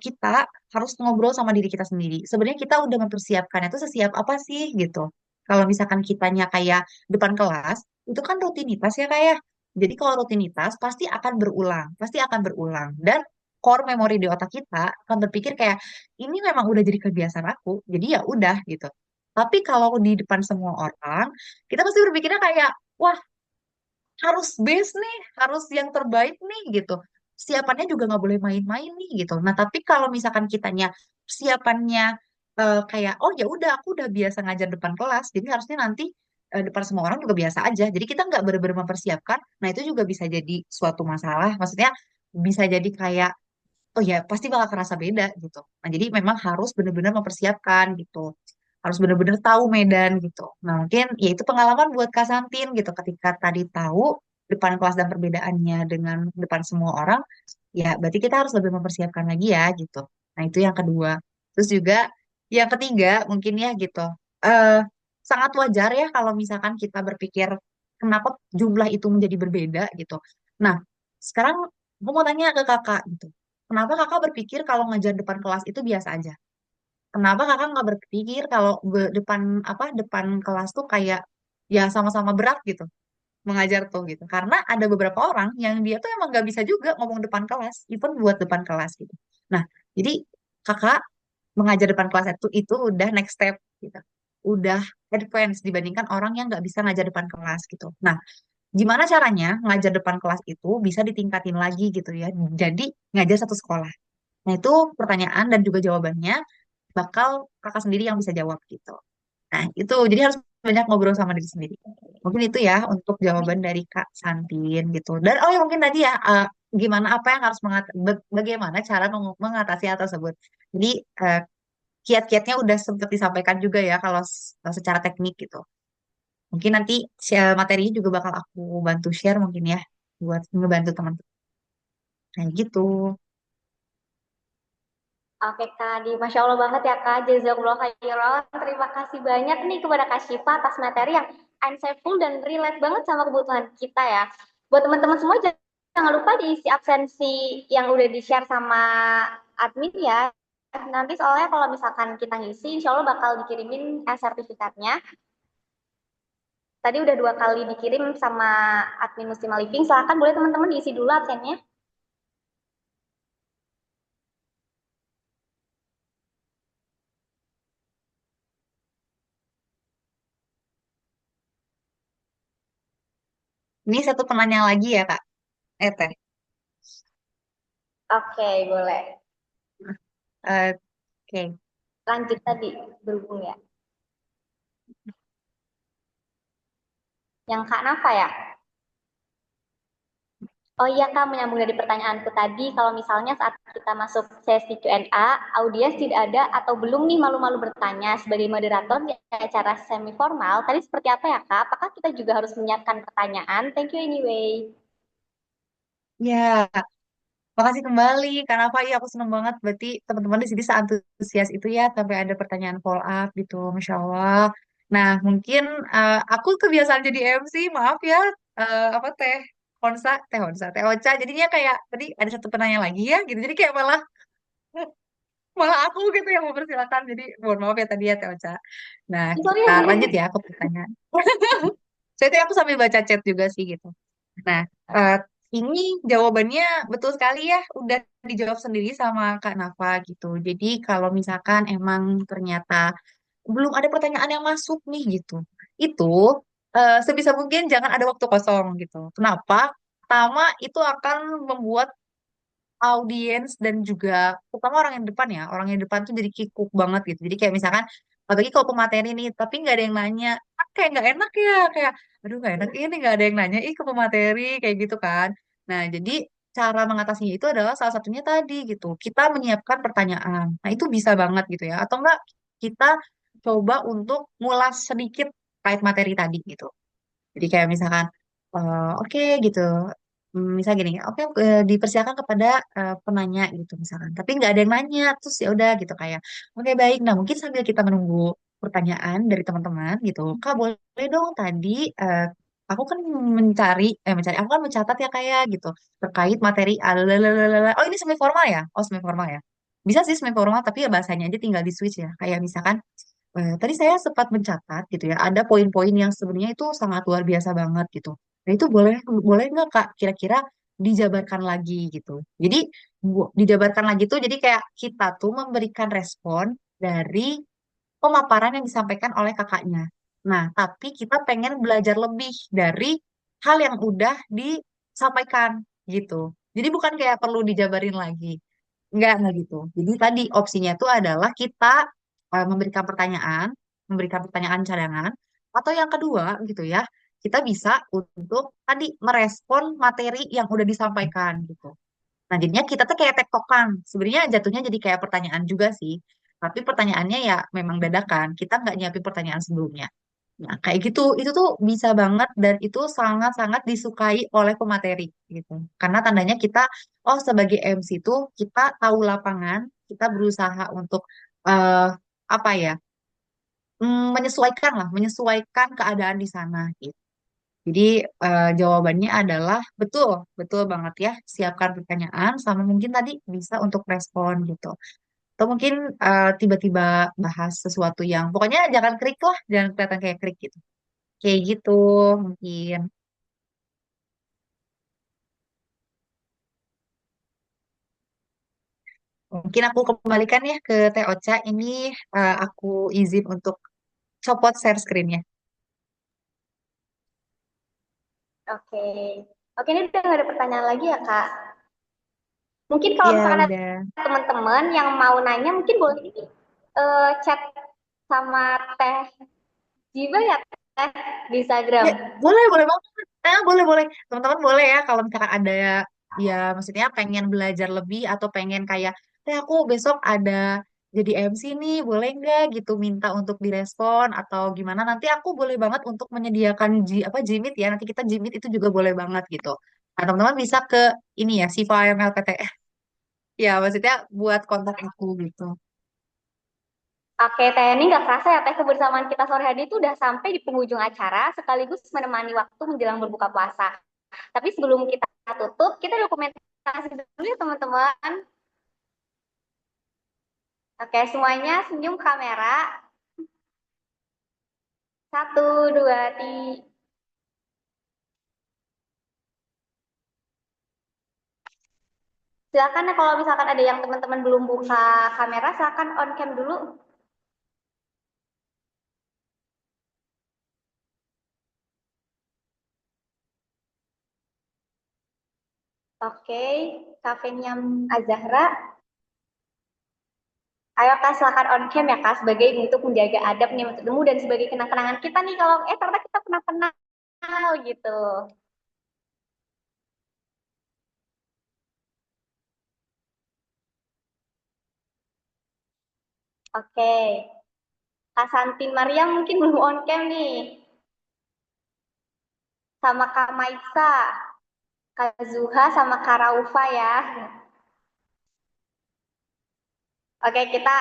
kita harus ngobrol sama diri kita sendiri. Sebenarnya kita udah mempersiapkannya itu sesiap apa sih gitu. Kalau misalkan kitanya kayak depan kelas, itu kan rutinitas ya kayak. Jadi kalau rutinitas pasti akan berulang. Dan core memori di otak kita akan berpikir kayak ini memang udah jadi kebiasaan aku, jadi ya udah gitu. Tapi kalau di depan semua orang, kita pasti berpikirnya kayak, wah harus base nih, harus yang terbaik nih gitu. Siapannya juga nggak boleh main-main nih gitu. Nah tapi kalau misalkan kitanya siapannya kayak, oh ya udah aku udah biasa ngajar depan kelas, jadi harusnya nanti depan semua orang juga biasa aja. Jadi kita nggak benar-benar mempersiapkan. Nah itu juga bisa jadi suatu masalah. Maksudnya bisa jadi kayak oh ya pasti bakal kerasa beda gitu. Nah, jadi memang harus benar-benar mempersiapkan gitu. Harus benar-benar tahu medan gitu. Nah, mungkin ya itu pengalaman buat Kak Santin gitu. Ketika tadi tahu depan kelas dan perbedaannya dengan depan semua orang, ya berarti kita harus lebih mempersiapkan lagi ya gitu. Nah, itu yang kedua. Terus juga yang ketiga mungkin ya gitu. Eh sangat wajar ya kalau misalkan kita berpikir kenapa jumlah itu menjadi berbeda gitu. Nah, sekarang aku mau tanya ke kakak gitu. Kenapa kakak berpikir kalau ngajar depan kelas itu biasa aja? Kenapa kakak nggak berpikir kalau depan kelas tuh kayak ya sama-sama berat gitu mengajar tuh gitu? Karena ada beberapa orang yang dia tuh emang nggak bisa juga ngomong depan kelas, even buat depan kelas gitu. Nah, jadi kakak mengajar depan kelas itu udah next step gitu, udah advance dibandingkan orang yang nggak bisa ngajar depan kelas gitu. Nah, gimana caranya ngajar depan kelas itu bisa ditingkatin lagi gitu ya? Jadi ngajar satu sekolah. Nah, itu pertanyaan dan juga jawabannya bakal kakak sendiri yang bisa jawab gitu. Nah, itu jadi harus banyak ngobrol sama diri sendiri. Mungkin itu ya untuk jawaban dari Kak Santin gitu. Dan oh ya mungkin tadi ya gimana apa yang harus bagaimana cara mengatasi hal tersebut. Jadi kiat-kiatnya udah sempat disampaikan juga ya kalau secara teknik gitu. Mungkin nanti materinya juga bakal aku bantu share mungkin ya buat ngebantu teman-teman. Kayak gitu. Oke Kak, Masya Allah banget ya Kak, Jazakumullah khairan. Terima kasih banyak nih kepada Kak Syifa atas materi yang insightful dan relate banget sama kebutuhan kita ya. Buat teman-teman semua jangan lupa diisi absensi yang udah di-share sama admin ya. Nanti soalnya kalau misalkan kita ngisi, insya Allah bakal dikirimin sertifikatnya. Tadi udah 2 kali dikirim sama admin Muslimah Living. Silahkan boleh teman-teman diisi dulu absennya. Ini satu penanya lagi ya Kak. Teh. Oke, boleh. Oke. Lanjut tadi, berhubung ya. Yang Kak Nafa ya? Oh iya Kak, menyambung dari pertanyaanku tadi, kalau misalnya saat kita masuk sesi Q&A, audiens tidak ada atau belum nih malu-malu bertanya sebagai moderator di acara semi formal, tadi seperti apa ya Kak? Apakah kita juga harus menyiapkan pertanyaan? Thank you anyway. Ya, makasih kembali. Karena apa? Iya, aku seneng banget. Berarti teman-teman di sini seantusias itu ya, sampai ada pertanyaan follow up gitu. Masya Allah. Nah, mungkin aku kebiasaan jadi MC, maaf ya. Apa teh Ocha. Jadinya kayak tadi ada satu penanya lagi ya, gitu. Jadi kayak malah malah aku gitu yang mempersilakan. Jadi mohon maaf ya tadi ya teh Ocha. Nah, kita lanjut Sorry. ya ke pertanyaan. Jadi aku sambil baca chat juga sih gitu. Nah, eh, ini jawabannya betul sekali ya, udah dijawab sendiri sama Kak Nafa gitu. Jadi kalau misalkan emang ternyata belum ada pertanyaan yang masuk nih gitu, itu sebisa mungkin jangan ada waktu kosong gitu. Kenapa? Pertama, itu akan membuat audiens dan juga terutama orang yang depan ya, orang yang depan tuh jadi kikuk banget gitu. Jadi kayak misalkan apalagi kalau pemateri nih, tapi nggak ada yang nanya, kan kayak nggak enak ya, kayak aduh nggak enak ini nggak ada yang nanya, ih ke pemateri kayak gitu kan. Nah jadi cara mengatasinya itu adalah salah satunya tadi gitu, kita menyiapkan pertanyaan. Nah itu bisa banget gitu ya, atau enggak kita coba untuk ngulas sedikit kait materi tadi gitu. Jadi kayak misalkan, oke gitu. Misalnya gini, oke, dipersilakan kepada penanya gitu misalkan. Tapi nggak ada yang nanya, terus ya udah gitu kayak, oke baik. Nah mungkin sambil kita menunggu pertanyaan dari teman-teman gitu, Kak boleh dong tadi aku kan aku kan mencatat ya kayak gitu terkait materi alalalala. Oh ini semi formal ya? Oh semi formal ya? Bisa sih semi formal, tapi ya bahasanya aja tinggal di switch ya. Kayak misalkan tadi saya sempat mencatat gitu ya, ada poin-poin yang sebenarnya itu sangat luar biasa banget gitu. Nah itu boleh boleh nggak Kak kira-kira dijabarkan lagi gitu. Jadi dijabarkan lagi tuh jadi kayak kita tuh memberikan respon dari pemaparan yang disampaikan oleh kakaknya. Nah, tapi kita pengen belajar lebih dari hal yang udah disampaikan gitu. Jadi bukan kayak perlu dijabarin lagi. Enggak gitu. Jadi tadi opsinya itu adalah kita memberikan pertanyaan cadangan, atau yang kedua gitu ya, kita bisa untuk tadi merespon materi yang udah disampaikan gitu. Nah, jadinya kita tuh kayak tektokan. Sebenarnya jatuhnya jadi kayak pertanyaan juga sih. Tapi pertanyaannya ya memang dadakan. Kita nggak nyiapin pertanyaan sebelumnya. Nah, kayak gitu. Itu tuh bisa banget dan itu sangat-sangat disukai oleh pemateri gitu. Karena tandanya kita, oh sebagai MC tuh kita tahu lapangan, kita berusaha untuk eh apa ya, menyesuaikan lah, menyesuaikan keadaan di sana gitu. Jadi jawabannya adalah betul, betul banget ya. Siapkan pertanyaan sama mungkin tadi bisa untuk respon gitu. Atau mungkin tiba-tiba bahas sesuatu yang pokoknya jangan krik lah, jangan kelihatan kayak krik gitu. Kayak gitu mungkin. Mungkin aku kembalikan ya ke Teh Ocha. Ini aku izin untuk copot share screen-nya. Oke. Oke, ini udah nggak ada pertanyaan lagi ya, Kak. Mungkin kalau Ya misalkan ada udah. teman-teman yang mau nanya, mungkin boleh ini chat sama Teh Jiba ya, Teh, di Instagram. Ya, boleh, boleh banget. Boleh, boleh. Teman-teman boleh ya kalau misalkan ada ya maksudnya pengen belajar lebih atau pengen kayak, aku besok ada jadi MC nih, boleh nggak gitu minta untuk direspon atau gimana? Nanti aku boleh banget untuk menyediakan Jimit ya. Nanti kita Jimit itu juga boleh banget gitu. Nah, teman-teman bisa ke ini ya, Siva MLPT. Ya, maksudnya buat kontak aku gitu. Oke, Teh, ini nggak kerasa ya, Teh, kebersamaan kita sore hari itu udah sampai di penghujung acara, sekaligus menemani waktu menjelang berbuka puasa. Tapi sebelum kita tutup, kita dokumentasi dulu ya, teman-teman. Oke, semuanya senyum kamera. Satu, dua, tiga. Silakan ya kalau misalkan ada yang teman-teman belum buka kamera, silakan on cam dulu. Oke, kafenya Azahra. Ayo Kak, silakan on cam ya Kak, sebagai untuk menjaga adab nih untuk temu dan sebagai kenang-kenangan kita nih kalau ternyata kita pernah kenal gitu. Oke, Kak Santin Maria mungkin belum on cam nih, sama Kak Maisa, Kak Zuha sama Kak Raufa ya. Oke, kita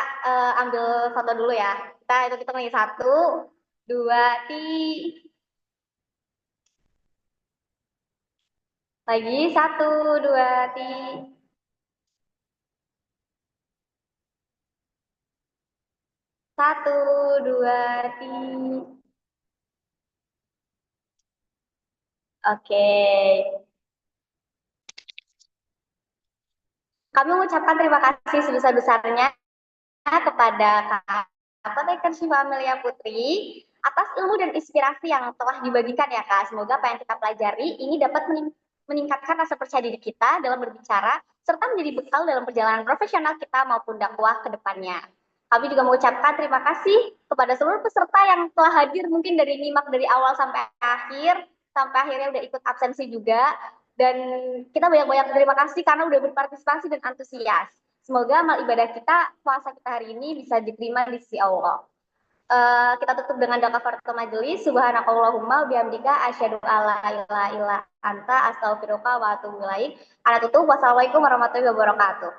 ambil foto dulu ya. Kita itu lagi satu, dua, lagi satu, dua, satu, dua, Oke. Kami mengucapkan terima kasih sebesar-besarnya kepada Kak Apoteker Syifa Amelia Putri atas ilmu dan inspirasi yang telah dibagikan ya Kak. Semoga apa yang kita pelajari ini dapat meningkatkan rasa percaya diri kita dalam berbicara serta menjadi bekal dalam perjalanan profesional kita maupun dakwah ke depannya. Kami juga mengucapkan terima kasih kepada seluruh peserta yang telah hadir mungkin dari nyimak dari awal sampai akhirnya udah ikut absensi juga. Dan kita banyak-banyak terima kasih karena udah berpartisipasi dan antusias. Semoga amal ibadah kita, puasa kita hari ini bisa diterima di sisi Allah. Kita tutup dengan doa kafaratul majelis. Subhanakallahumma bihamdika asyhadu alla ilaha illa anta astaghfiruka wa atubu ilaik. Ana tutup. Wassalamualaikum warahmatullahi wabarakatuh.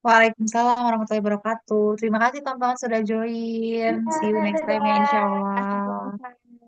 Waalaikumsalam warahmatullahi wabarakatuh. Terima kasih teman-teman sudah join. See you next time ya, insya Allah.